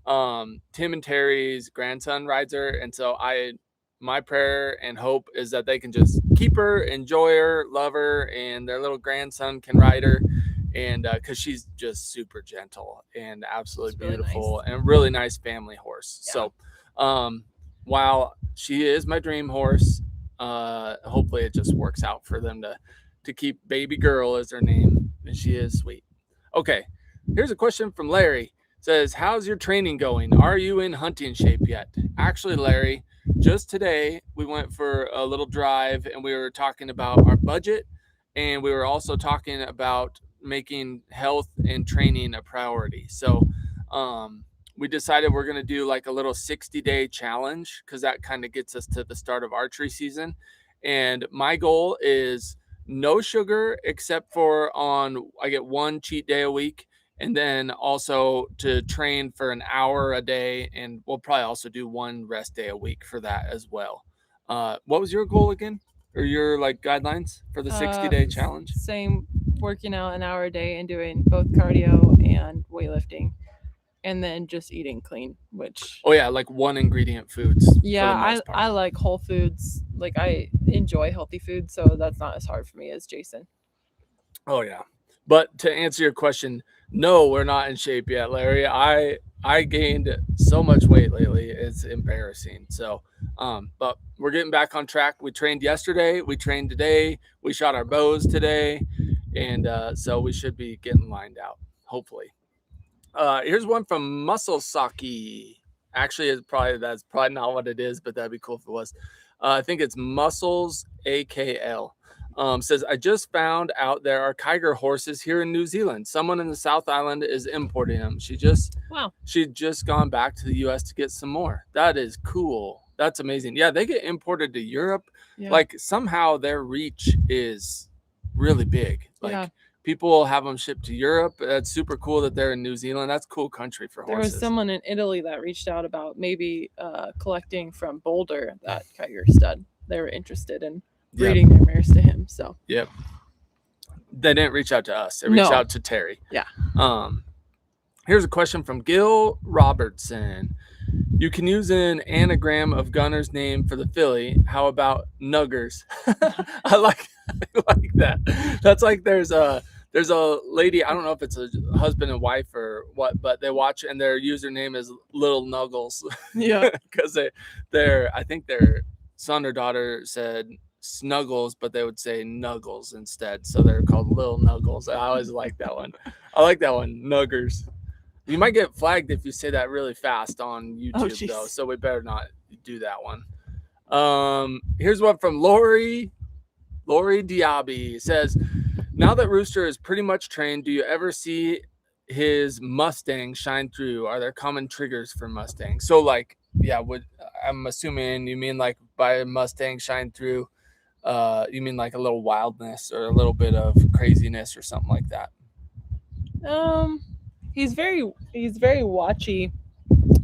But Tim and Terry's grandson rides her, and so my prayer and hope is that they can just keep her, enjoy her, love her, and their little grandson can ride her. And because she's just super gentle and absolutely
really
beautiful
nice.
and really nice family horse.
Yeah.
So while she is my dream horse, hopefully it just works out for them to keep baby girl as her name, and she is sweet. Okay, here's a question from Larry. It says, how's your training going? Are you in hunting shape yet? Actually, Larry, just today we went for a little drive and we were talking about our budget, and we were also talking about making health and training a priority. So we decided we're going to do like a little 60-day challenge because that kind of gets us to the start of archery season. And my goal is no sugar except for I get one cheat day a week, and then also to train for an hour a day, and we'll probably also do one rest day a week for that as well. What was your goal again, or your like guidelines for the 60-day challenge?
Same, working out an hour a day and doing both cardio and weightlifting, and then just eating clean. Which
like one ingredient foods.
Yeah, I like whole foods. Like I enjoy healthy food, so that's not as hard for me as Jason.
Oh yeah. But to answer your question, no, we're not in shape yet, Larry. I gained so much weight lately. It's embarrassing. So, but we're getting back on track. We trained yesterday, we trained today, we shot our bows today, and so we should be getting lined out, hopefully. Here's one from Muscle Saki. Actually, that's probably not what it is, but that'd be cool if it was. I think it's Muscles AKL. Says, I just found out there are Kiger horses here in New Zealand. Someone in the South Island is importing them. She'd just gone back to the US to get some more. That is cool. That's amazing. Yeah, they get imported to Europe.
Yeah.
Like somehow their reach is really big. Like people have them shipped to Europe. That's super cool that they're in New Zealand. That's cool country for horses.
There was someone in Italy that reached out about maybe collecting from Boulder that Kiger stud. They were interested in breeding their mares to him. So
they didn't reach out to us. They reached out to Terry.
Yeah.
Here's a question from Gil Robertson. You can use an anagram of Gunner's name for the filly. How about Nuggers? I like that. That's like there's a lady, I don't know if it's a husband and wife or what, but they watch and their username is Little Nuggles.
Yeah.
Because I think their son or daughter said Snuggles, but they would say Nuggles instead. So they're called Little Nuggles. I always like that one. I like that one, Nuggers. You might get flagged if you say that really fast on YouTube, though, so we better not do that one. Here's one from Lori Diaby. It says, now that Rooster is pretty much trained, do you ever see his Mustang shine through? Are there common triggers for Mustang? So, like, I'm assuming you mean like by Mustang shine through, you mean like a little wildness or a little bit of craziness or something like that?
He's very watchy.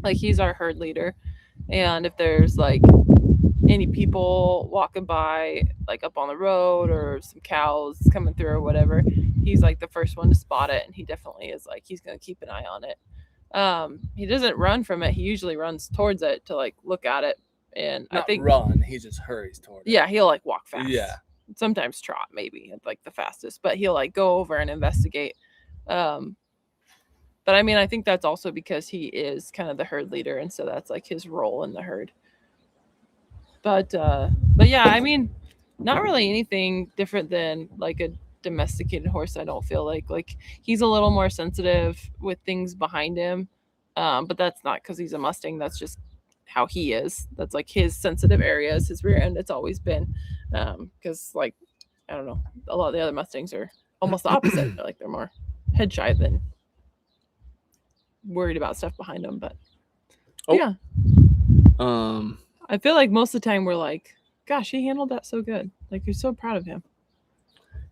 Like he's our herd leader, and if there's like any people walking by, like up on the road or some cows coming through or whatever, he's like the first one to spot it, and he definitely is like he's gonna keep an eye on it. He doesn't run from it. He usually runs towards it to like look at it, and
Not
I think
he just hurries toward it.
Yeah, he'll like walk fast.
Yeah.
Sometimes trot, maybe like the fastest, but he'll like go over and investigate. But I mean, I think that's also because he is kind of the herd leader, and so that's like his role in the herd. But yeah, I mean, not really anything different than like a domesticated horse. I don't feel like he's a little more sensitive with things behind him, but that's not because he's a Mustang. That's just how he is. That's like his sensitive areas, his rear end. It's always been because like I don't know, a lot of the other Mustangs are almost the opposite. Like they're more head shy than worried about stuff behind them. But yeah, I feel like most of the time we're like, gosh, he handled that so good. Like you're so proud of him.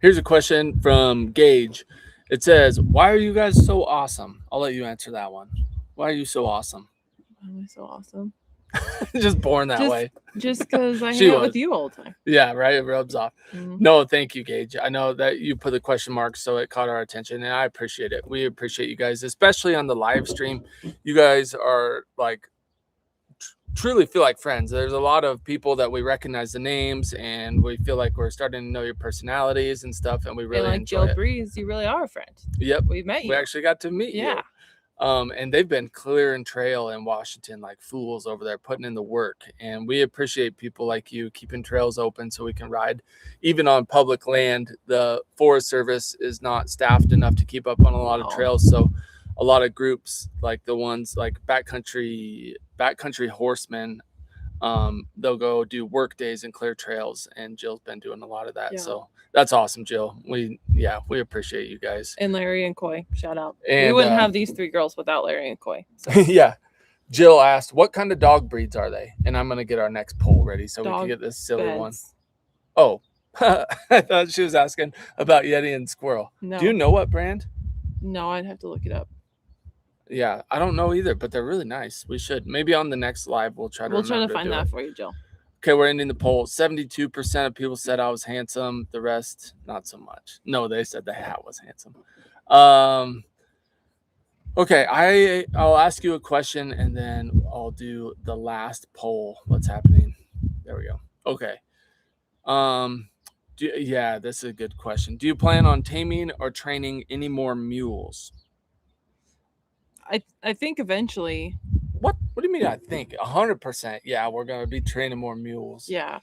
Here's a question from Gage. It says, "Why are you guys so awesome?" I'll let you answer that one. Why are you so awesome?
Why am I so awesome?
Just born that way.
Just because I
She
hang out
was.
with you all the time.
Yeah, right. It rubs off.
Mhm.
No, thank you, Gage. I know that you put the question mark, so it caught our attention, and I appreciate it. We appreciate you guys, especially on the live stream. You guys are like truly feel like friends. There's a lot of people that we recognize the names, and we feel like we're starting to know your personalities and stuff, and we really
and like
enjoy
Jill
it.
Breeze, you really are a friend.
Yep,
We've met you.
we actually got to meet
Yeah.
you. And they've been clearing trail in Washington like fools over there, putting in the work. And we appreciate people like you keeping trails open so we can ride even on public land. The Forest Service is not staffed enough to keep up on a lot of
No.
trails. So a lot of groups like the ones like backcountry horsemen, they'll go do work days and clear trails. And Jill's been doing a lot of that.
Yeah.
So that's awesome, Jill. We appreciate you guys.
And Larry and Coy, shout out.
And
we wouldn't have these three girls without Larry and Coy. So.
Yeah. Jill asked, "What kind of dog breeds are they?" And I'm gonna get our next poll ready so we can get this silly one. Oh, I thought she was asking about Yeti and squirrel.
No.
Do you know what brand?
No, I'd have to look it up.
Yeah, I don't know either, but they're really nice. We should maybe on the next live we'll try to
find that for you, Jill.
Okay, we're ending the poll. 72% of people said I was handsome. The rest, not so much. No, they said the hat was handsome. Okay, I'll ask you a question and then I'll do the last poll. What's happening? There we go. Okay. This is a good question. Do you plan on taming or training any more mules?
I think eventually.
What do you mean? I think 100%. Yeah, we're gonna be training more mules.
Yeah,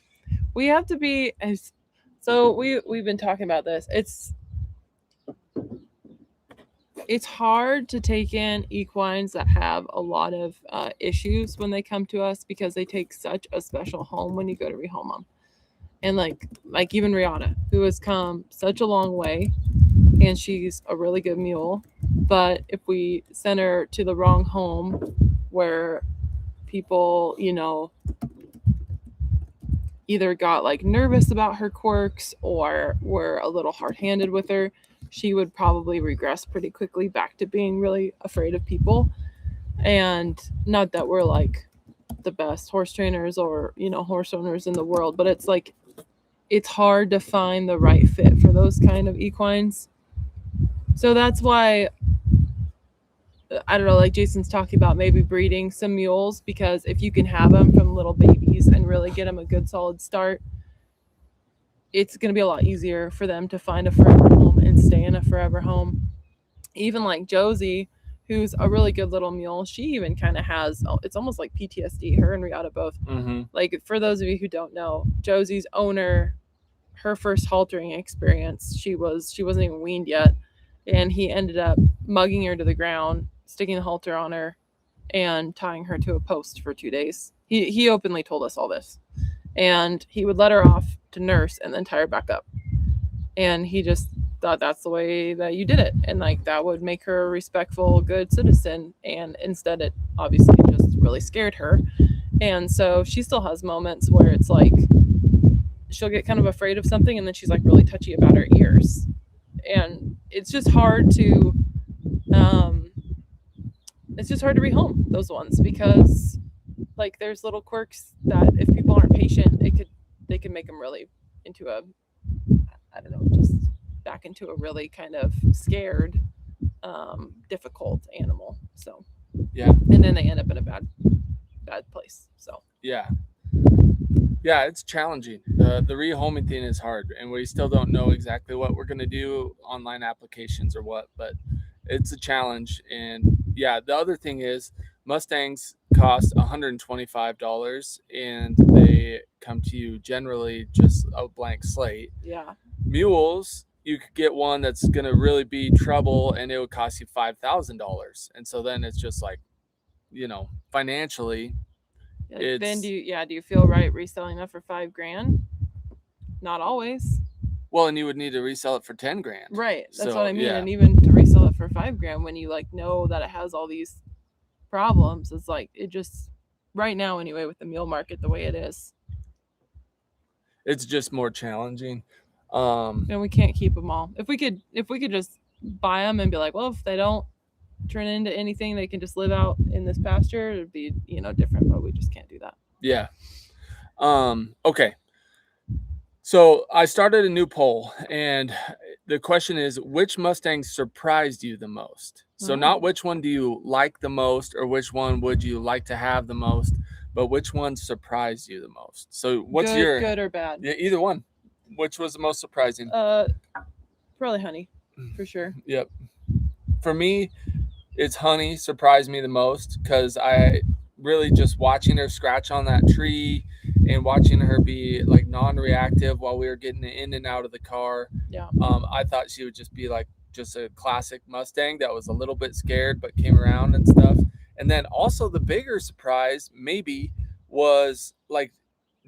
we have to be as. So we've been talking about this. It's hard to take in equines that have a lot of issues when they come to us because they take such a special home when you go to rehome them. And like even Rihanna, who has come such a long way, and she's a really good mule. But if we send her to the wrong home where people, either got like nervous about her quirks or were a little hard-handed with her, she would probably regress pretty quickly back to being really afraid of people. And not that we're like the best horse trainers or, horse owners in the world, but it's like, it's hard to find the right fit for those kind of equines. So that's why, I don't know, like Jason's talking about maybe breeding some mules, because if you can have them from little babies and really get them a good solid start, it's going to be a lot easier for them to find a forever home and stay in a forever home. Even like Josie, who's a really good little mule, she even kind of has, it's almost like PTSD, her and Riata both.
Mm-hmm.
Like, for those of you who don't know, Josie's owner, her first haltering experience, she wasn't even weaned yet, and he ended up mugging her to the ground, sticking the halter on her, and tying her to a post for 2 days. He openly told us all this. And he would let her off to nurse and then tie her back up. And he just thought that's the way that you did it. And like, that would make her a respectful, good citizen. And instead it obviously just really scared her. And so she still has moments where it's like, she'll get kind of afraid of something and then she's like really touchy about her ears. And it's just hard to rehome those ones, because like there's little quirks that if people aren't patient, they could make them really into a, I don't know, just back into a really kind of scared, difficult animal. So
yeah,
and then they end up in a bad place. So
yeah, it's challenging. The rehoming thing is hard, and we still don't know exactly what we're gonna do, online applications or what, but it's a challenge. And yeah, the other thing is Mustangs cost $125 and they come to you generally just a blank slate.
Yeah.
Mules, you could get one that's going to really be trouble and it would cost you $5,000. And so then it's just like, financially.
Then do you feel right reselling that for $5,000? Not always.
Well, and you would need to resell it for $10,000.
Right. That's
so,
what I mean.
Yeah.
And even to resell it for $5,000 when you like know that it has all these problems, it's like, it just, right now anyway, with the mule market the way it is,
it's just more challenging.
and we can't keep them all. If we could just buy them and be like, well, if they don't turn into anything, they can just live out in this pasture. It'd be, different, but we just can't do that.
Yeah. Okay. So I started a new poll, and the question is, which Mustang surprised you the most? So not which one do you like the most, or which one would you like to have the most, but which one surprised you the most? So what's
good or bad?
Yeah, either one. Which was the most surprising?
Probably Honey, for sure.
Yep. For me, it's Honey surprised me the most, because I really just watching her scratch on that tree and watching her be like non-reactive while we were getting in and out of the car.
Yeah.
I thought she would just be like just a classic Mustang that was a little bit scared but came around and stuff. And then also the bigger surprise maybe was like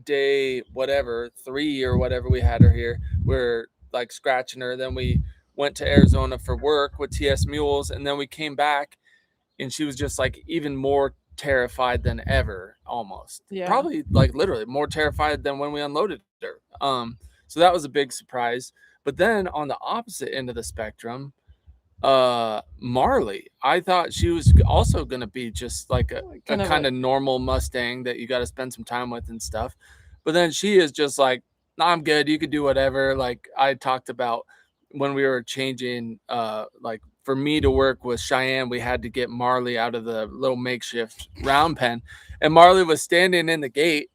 day whatever 3 or whatever we had her here. We're like scratching her. Then we went to Arizona for work with TS Mules, and then we came back and she was just like even more terrified than ever, almost.
Yeah.
Probably like literally more terrified than when we unloaded her. So that was a big surprise. But then on the opposite end of the spectrum, Marley, I thought she was also going to be just like a kind of normal Mustang that you got to spend some time with and stuff. But then she is just like, nah, I'm good. You could do whatever. Like I talked about when we were changing, like for me to work with Cheyenne, we had to get Marley out of the little makeshift round pen, and Marley was standing in the gate,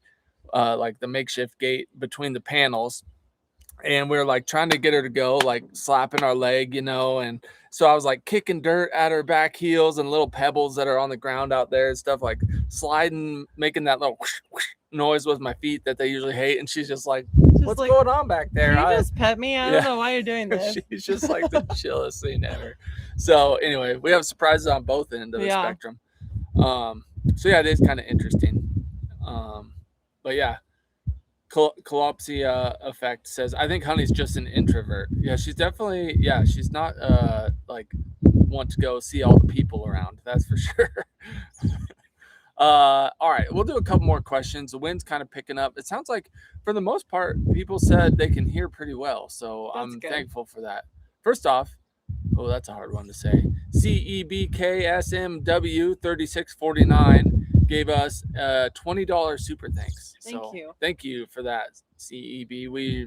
like the makeshift gate between the panels. And we were like trying to get her to go, like slapping our leg, and so I was like kicking dirt at her back heels and little pebbles that are on the ground out there and stuff, like sliding, making that little whoosh, whoosh noise with my feet that they usually hate. And she's just like, what's going on back there?
Can you just pet me? I don't know why you're doing this.
She's just like the chillest thing ever. So anyway, we have surprises on both ends of the spectrum. So yeah, it is kind of interesting. But yeah. Collapsia effect says, I think Honey's just an introvert. Yeah, she's definitely, she's not like want to go see all the people around. That's for sure. All right, we'll do a couple more questions. The wind's kind of picking up. It sounds like for the most part, people said they can hear pretty well. So I'm thankful for that. First off, that's a hard one to say. CEBKSMW 3649 gave us a $20 super thanks. Thank you for that, CEB. We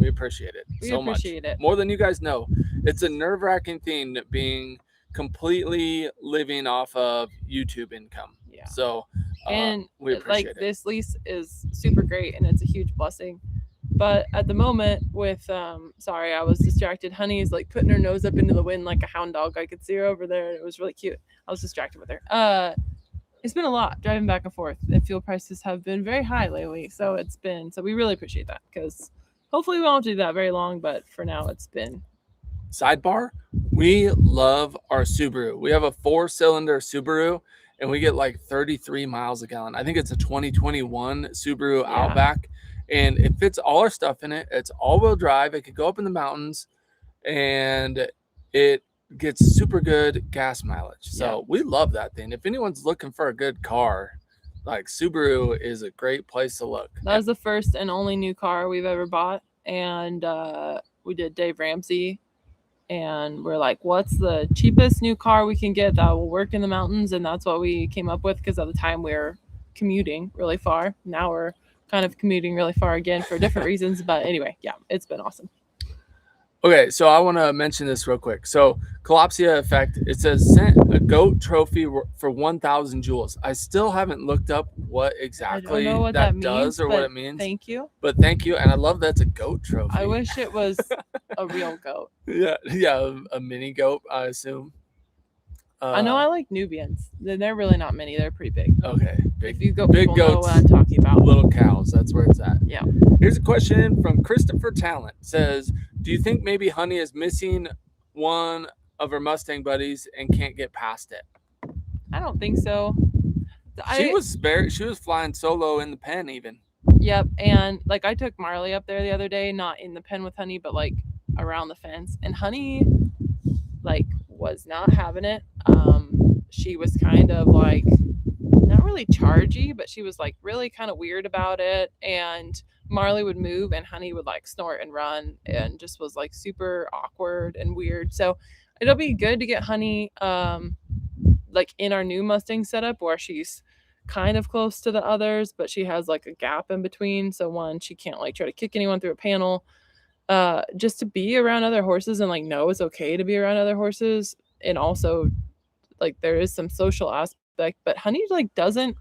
appreciate it so much. More than you guys know. It's a nerve-wracking thing being completely living off of YouTube income. Yeah. So
and
we appreciate it.
This lease is super great and it's a huge blessing. But at the moment with sorry, I was distracted. Honey is like putting her nose up into the wind like a hound dog. I could see her over there and it was really cute. I was distracted with her. It's been a lot driving back and forth. The fuel prices have been very high lately. So we really appreciate that, because hopefully we won't do that very long, but for now it's been.
Sidebar, we love our Subaru. We have a 4-cylinder Subaru and we get like 33 miles a gallon. I think it's a 2021 Subaru Outback, and it fits all our stuff in it. It's all-wheel drive. It could go up in the mountains, and it gets super good gas mileage. So we love that thing. If anyone's looking for a good car, like Subaru is a great place to look.
That was the first and only new car we've ever bought. And we did Dave Ramsey, and we're like, what's the cheapest new car we can get that will work in the mountains? And that's what we came up with, because at the time we were commuting really far. Now we're kind of commuting really far again for different reasons. But anyway, it's been awesome.
Okay, so I want to mention this real quick. So Collapsia effect, it says sent a goat trophy for 1,000 joules. I still haven't looked up what exactly that does or what it means.
Thank you.
But thank you, and I love that's a goat trophy.
I wish it was a real goat.
Yeah, a mini goat, I assume.
I know I like Nubians. They're really not many. They're pretty big.
Okay,
if you go, big goats, know what I'm talking about.
Little cows. That's where it's at.
Yeah.
Here's a question from Christopher Talent. It says, do you think maybe Honey is missing one of her Mustang buddies and can't get past it?
I don't think so.
She was flying solo in the pen even.
Yep, and like I took Marley up there the other day, not in the pen with Honey, but like around the fence, and Honey like was not having it. She was kind of like not really chargy, but she was like really kind of weird about it. And Marley would move and Honey would like snort and run and just was like super awkward and weird. So it'll be good to get Honey like in our new Mustang setup where she's kind of close to the others, but she has like a gap in between. So one, she can't like try to kick anyone through a panel. Just to be around other horses and like know it's okay to be around other horses. And also like there is some social aspect, but Honey like doesn't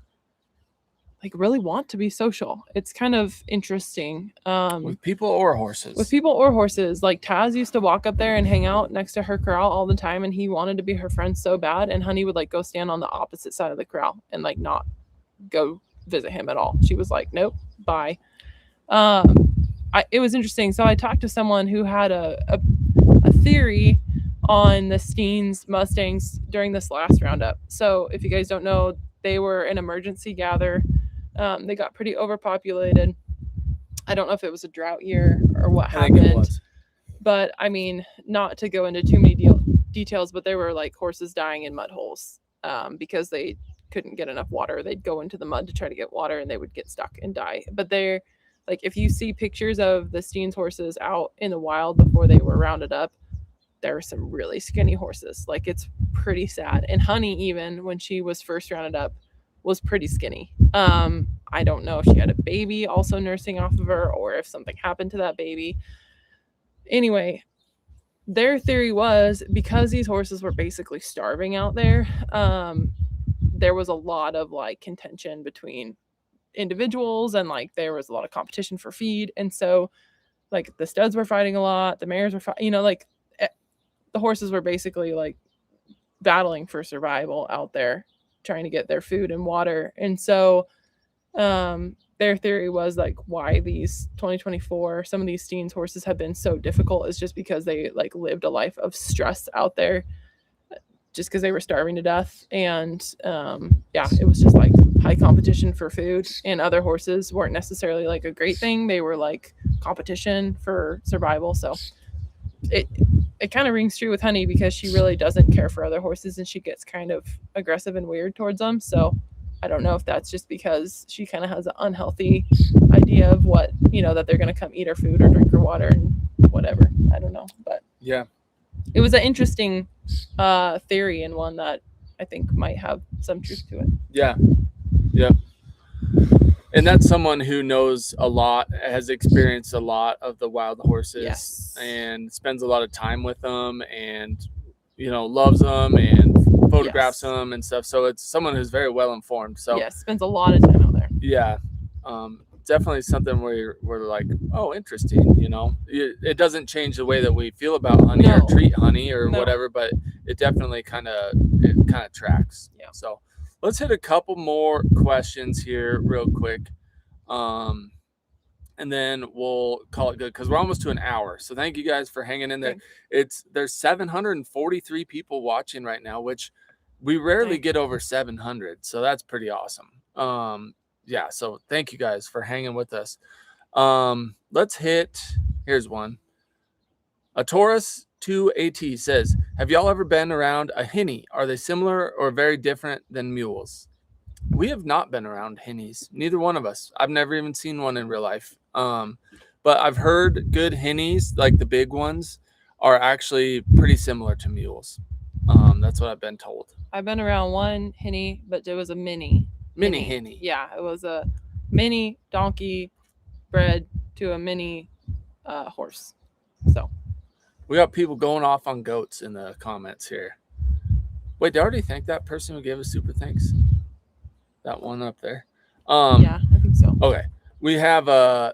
like really want to be social. It's kind of interesting.
With people or horses?
With people or horses. Like Taz used to walk up there and hang out next to her corral all the time, and he wanted to be her friend so bad, and Honey would like go stand on the opposite side of the corral and like not go visit him at all. She was like, nope, bye. It was interesting. So I talked to someone who had a theory on the Steens Mustangs during this last roundup. So if you guys don't know, they were an emergency gather. They got pretty overpopulated. I don't know if it was a drought year or what happened, but I mean, not to go into too many details, but there were like horses dying in mud holes because they couldn't get enough water. They'd go into the mud to try to get water and they would get stuck and die. But they're like, if you see pictures of the Steens horses out in the wild before they were rounded up, there were some really skinny horses. Like it's pretty sad. And Honey, even when she was first rounded up, was pretty skinny. I don't know if she had a baby also nursing off of her or if something happened to that baby. Anyway, their theory was because these horses were basically starving out there, there was a lot of like contention between individuals and like there was a lot of competition for feed. And so like the studs were fighting a lot, the mares were like the horses were basically like battling for survival out there, trying to get their food and water. And so their theory was like why these 2024 some of these Steens horses have been so difficult is just because they like lived a life of stress out there just because they were starving to death. And it was just like high competition for food, and other horses weren't necessarily like a great thing. They were like competition for survival. So it kind of rings true with Honey because she really doesn't care for other horses and she gets kind of aggressive and weird towards them. So I don't know if that's just because she kind of has an unhealthy idea of what, that they're going to come eat her food or drink her water and whatever. I don't know. But
yeah,
it was an interesting theory and one that I think might have some truth to it.
Yeah. Yeah. And that's someone who knows a lot, has experienced a lot of the wild horses,
yes,
and spends a lot of time with them and, loves them and photographs them and stuff. So it's someone who's very well informed. So
yes, spends a lot of time out there.
Yeah. Definitely something where we're like, oh, interesting. It doesn't change the way that we feel about Honey or treat Honey or whatever, but it definitely kind of tracks.
Yeah.
So let's hit a couple more questions here real quick. And then we'll call it good because we're almost to an hour. So thank you guys for hanging in there. There's 743 people watching right now, which we rarely get over 700. So that's pretty awesome. Yeah. So thank you guys for hanging with us. Let's here's one. A Taurus 2AT says, have y'all ever been around a Hinny? Are they similar or very different than mules? We have not been around Hinnies. Neither one of us. I've never even seen one in real life. But I've heard good Hinnies, like the big ones, are actually pretty similar to mules. That's what I've been told.
I've been around one Hinny, but it was a mini
Hinny.
Yeah, it was a mini donkey bred to a mini horse. So
we got people going off on goats in the comments here. Wait, did I already thank that person who gave us super thanks? That one up there.
Yeah, I think so.
Okay. We have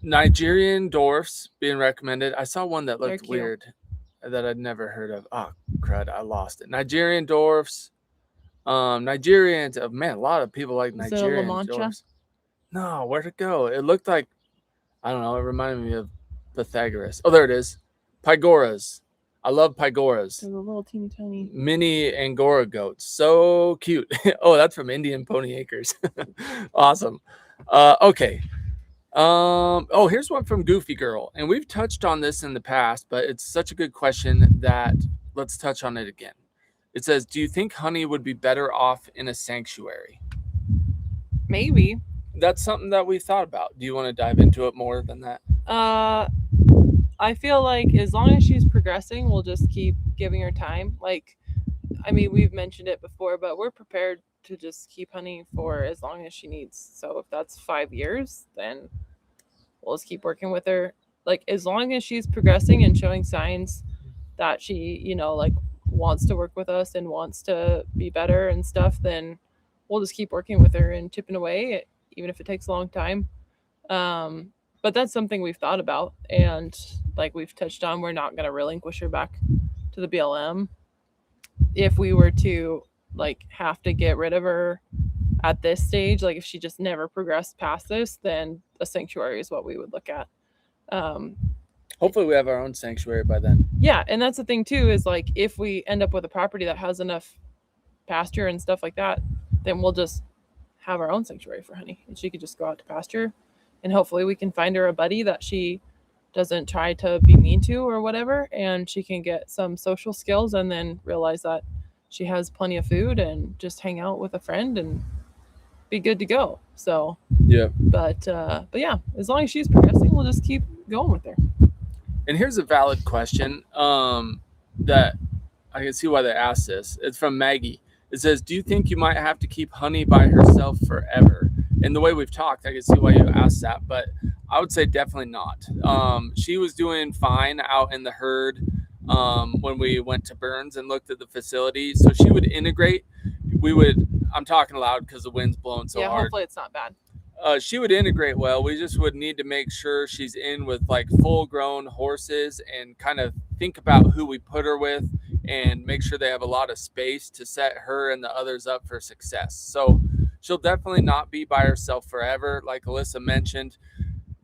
Nigerian dwarfs being recommended. I saw one that looked weird that I'd never heard of. Oh, crud. I lost it. Nigerian dwarfs. Nigerians. Oh, man, a lot of people like Nigerian dwarfs. No, where'd it go? It looked like, I don't know. It reminded me of Pythagoras. Oh, there it is. Pygoras. I love Pygoras.
They're the little teeny tiny
mini Angora goats. So cute. Oh, that's from Indian Pony Acres. Awesome. Okay. Here's one from Goofy Girl. And we've touched on this in the past, but it's such a good question that let's touch on it again. It says, do you think Honey would be better off in a sanctuary?
Maybe.
That's something that we thought about. Do you want to dive into it more than that?
I feel like as long as she's progressing, we'll just keep giving her time. Like, I mean, we've mentioned it before, but we're prepared to just keep Honey for as long as she needs. So if that's 5 years, then we'll just keep working with her. Like, as long as she's progressing and showing signs that she, like, wants to work with us and wants to be better and stuff, then we'll just keep working with her and chipping away, even if it takes a long time. But that's something we've thought about, and like we've touched on, we're not going to relinquish her back to the BLM. If we were to like have to get rid of her at this stage, like if she just never progressed past this, then a sanctuary is what we would look at.
Hopefully we have our own sanctuary by then.
Yeah, and that's the thing too, is like if we end up with a property that has enough pasture and stuff like that, then we'll just have our own sanctuary for Honey, and she could just go out to pasture, and hopefully we can find her a buddy that she doesn't try to be mean to or whatever, and she can get some social skills and then realize that she has plenty of food and just hang out with a friend and be good to go. So
yeah,
but yeah, as long as she's progressing, we'll just keep going with her.
And here's a valid question that I can see why they asked this. It's from Maggie. It says, do you think you might have to keep Honey by herself forever? And the way we've talked, I can see why you asked that, but I would say definitely not. She was doing fine out in the herd when we went to Burns and looked at the facility. So she would integrate. I'm talking loud because the wind's blowing so hard.
Hopefully it's not bad.
She would integrate well. We just would need to make sure she's in with like full grown horses and kind of think about who we put her with and make sure they have a lot of space to set her and the others up for success. So she'll definitely not be by herself forever. Like Alyssa mentioned,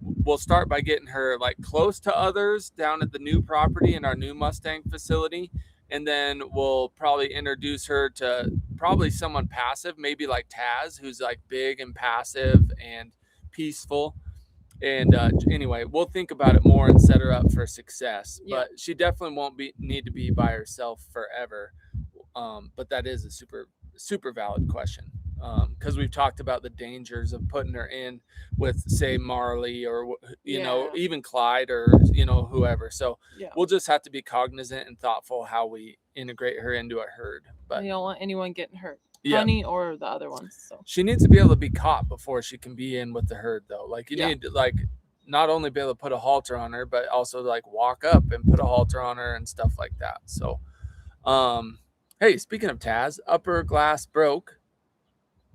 we'll start by getting her like close to others down at the new property in our new Mustang facility. And then we'll probably introduce her to probably someone passive, maybe like Taz, who's like big and passive and peaceful. And anyway, we'll think about it more and set her up for success. Yeah. But she definitely won't need to be by herself forever. But that is a super, super valid question. Because we've talked about the dangers of putting her in with, say, Marley or, you know, even Clyde or, whoever. So we'll just have to be cognizant and thoughtful how we integrate her into a herd. But
you don't want anyone getting hurt, Honey or the other ones. So
she needs to be able to be caught before she can be in with the herd, though. Like you need to, like, not only be able to put a halter on her, but also like walk up and put a halter on her and stuff like that. So, hey, speaking of Taz, Upper Glass Broke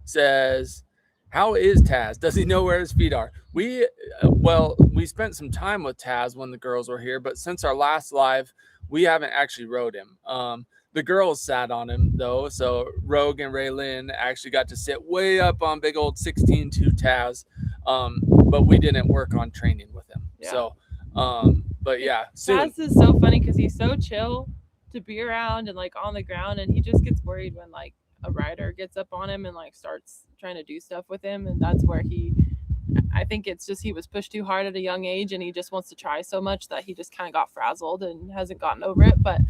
says, how is Taz? Does he know where his feet are? We spent some time with Taz when the girls were here, but since our last live, we haven't actually rode him. The girls sat on him though, so Rogue and Raylyn actually got to sit way up on big old 16.2 Taz, but we didn't work on training with him. So, but yeah,
Taz is so funny because he's so chill to be around and like on the ground, and he just gets worried when like a rider gets up on him and like starts trying to do stuff with him, and that's where I think it's just he was pushed too hard at a young age and he just wants to try so much that he just kind of got frazzled and hasn't gotten over it. But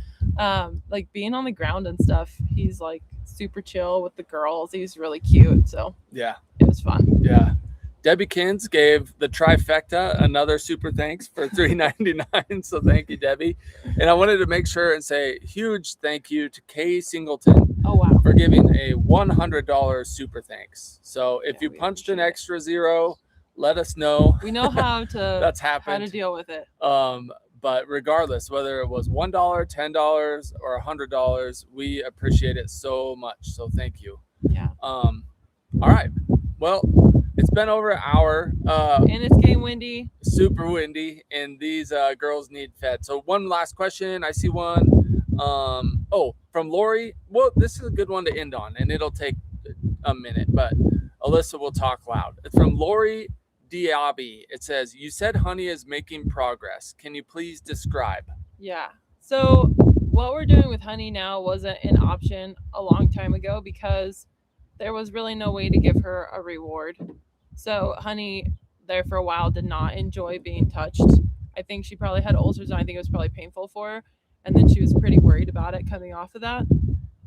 like being on the ground and stuff, he's like super chill with the girls. He's really cute, so yeah, it was fun.
Yeah, Debbie Kins gave the trifecta another super thanks for $3.99. So thank you, Debbie. And I wanted to make sure and say huge thank you to Kay Singleton.
Oh, wow.
For giving a $100 super thanks. So if you punched an extra zero, let us know.
We know how to
that's happened.
How to deal with it.
But regardless, whether it was $1, $10, or $100, we appreciate it so much. So thank you.
Yeah.
All right. Well, it's been over an hour.
And it's getting windy.
Super windy, and these girls need fed. So one last question. I see one. From Lori. Well, this is a good one to end on, and it'll take a minute, but Alyssa will talk loud. It's from Lori Diaby. It says, you said Honey is making progress. Can you please describe?
Yeah. So what we're doing with Honey now wasn't an option a long time ago because there was really no way to give her a reward. So Honey there for a while did not enjoy being touched. I think she probably had ulcers, and I think it was probably painful for her. And then she was pretty worried about it coming off of that.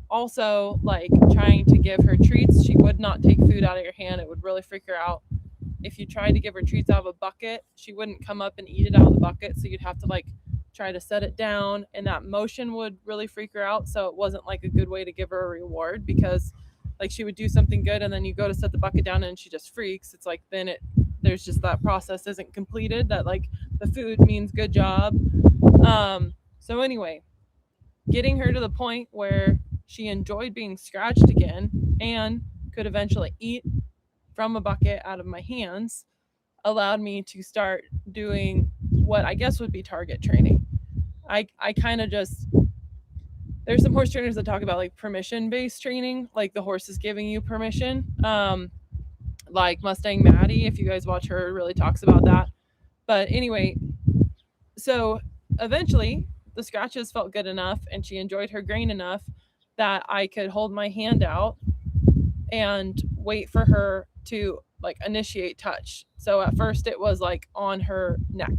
Also, like trying to give her treats, she would not take food out of your hand. It would really freak her out. If you tried to give her treats out of a bucket, she wouldn't come up and eat it out of the bucket. So you'd have to like try to set it down, and that motion would really freak her out. So it wasn't like a good way to give her a reward, because like she would do something good and then you go to set the bucket down and she just freaks. It's like then there's just that process isn't completed, that like the food means good job. So anyway, getting her to the point where she enjoyed being scratched again and could eventually eat from a bucket out of my hands allowed me to start doing what I guess would be target training. I kind of just, there's some horse trainers that talk about like permission based training, like the horse is giving you permission. Like Mustang Maddie, if you guys watch her, really talks about that. But anyway, so eventually the scratches felt good enough and she enjoyed her grain enough that I could hold my hand out and wait for her to like initiate touch. So at first it was like on her neck.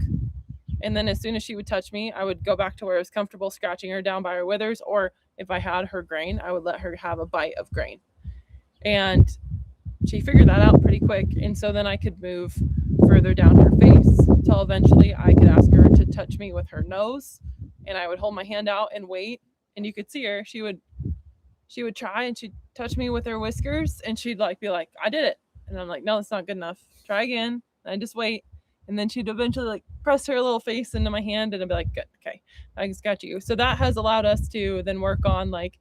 And then as soon as she would touch me, I would go back to where I was comfortable, scratching her down by her withers, or if I had her grain, I would let her have a bite of grain. And she figured that out pretty quick. And so then I could move further down her face until eventually I could ask her to touch me with her nose, and I would hold my hand out and wait. And you could see her, she would try and she'd touch me with her whiskers, and she'd like be like, I did it. And I'm like, no, that's not good enough. Try again. And I just wait. And then she'd eventually like press her little face into my hand, and I'd be like, good, okay, I just got you. So that has allowed us to then work on like,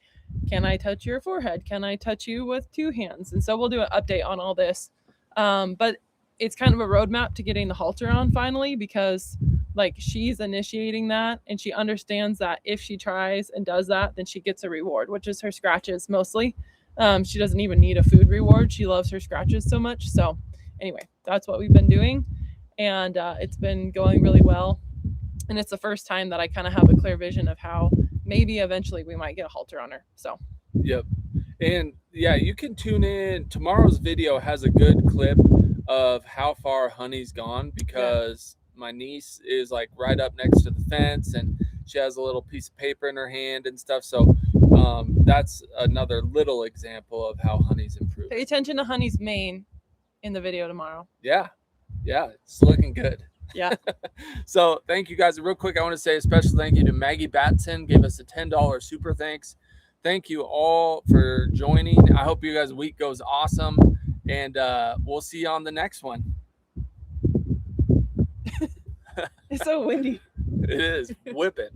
can I touch your forehead? Can I touch you with two hands? And so we'll do an update on all this. But it's kind of a roadmap to getting the halter on finally, because like she's initiating that and she understands that if she tries and does that, then she gets a reward, which is her scratches mostly. She doesn't even need a food reward. She loves her scratches so much. So anyway, that's what we've been doing. And it's been going really well. And it's the first time that I kind of have a clear vision of how maybe eventually we might get a halter on her. So
yep. And yeah, you can tune in. Tomorrow's video has a good clip of how far Honey's gone, because my niece is like right up next to the fence and she has a little piece of paper in her hand and stuff. So that's another little example of how Honey's improved.
Pay attention to Honey's mane in the video tomorrow.
Yeah, it's looking good.
Yeah.
So thank you guys. Real quick, I want to say a special thank you to Maggie Batson. Gave us a $10 super thanks. Thank you all for joining. I hope you guys' week goes awesome, and we'll see you on the next one.
It's so windy.
It is whipping.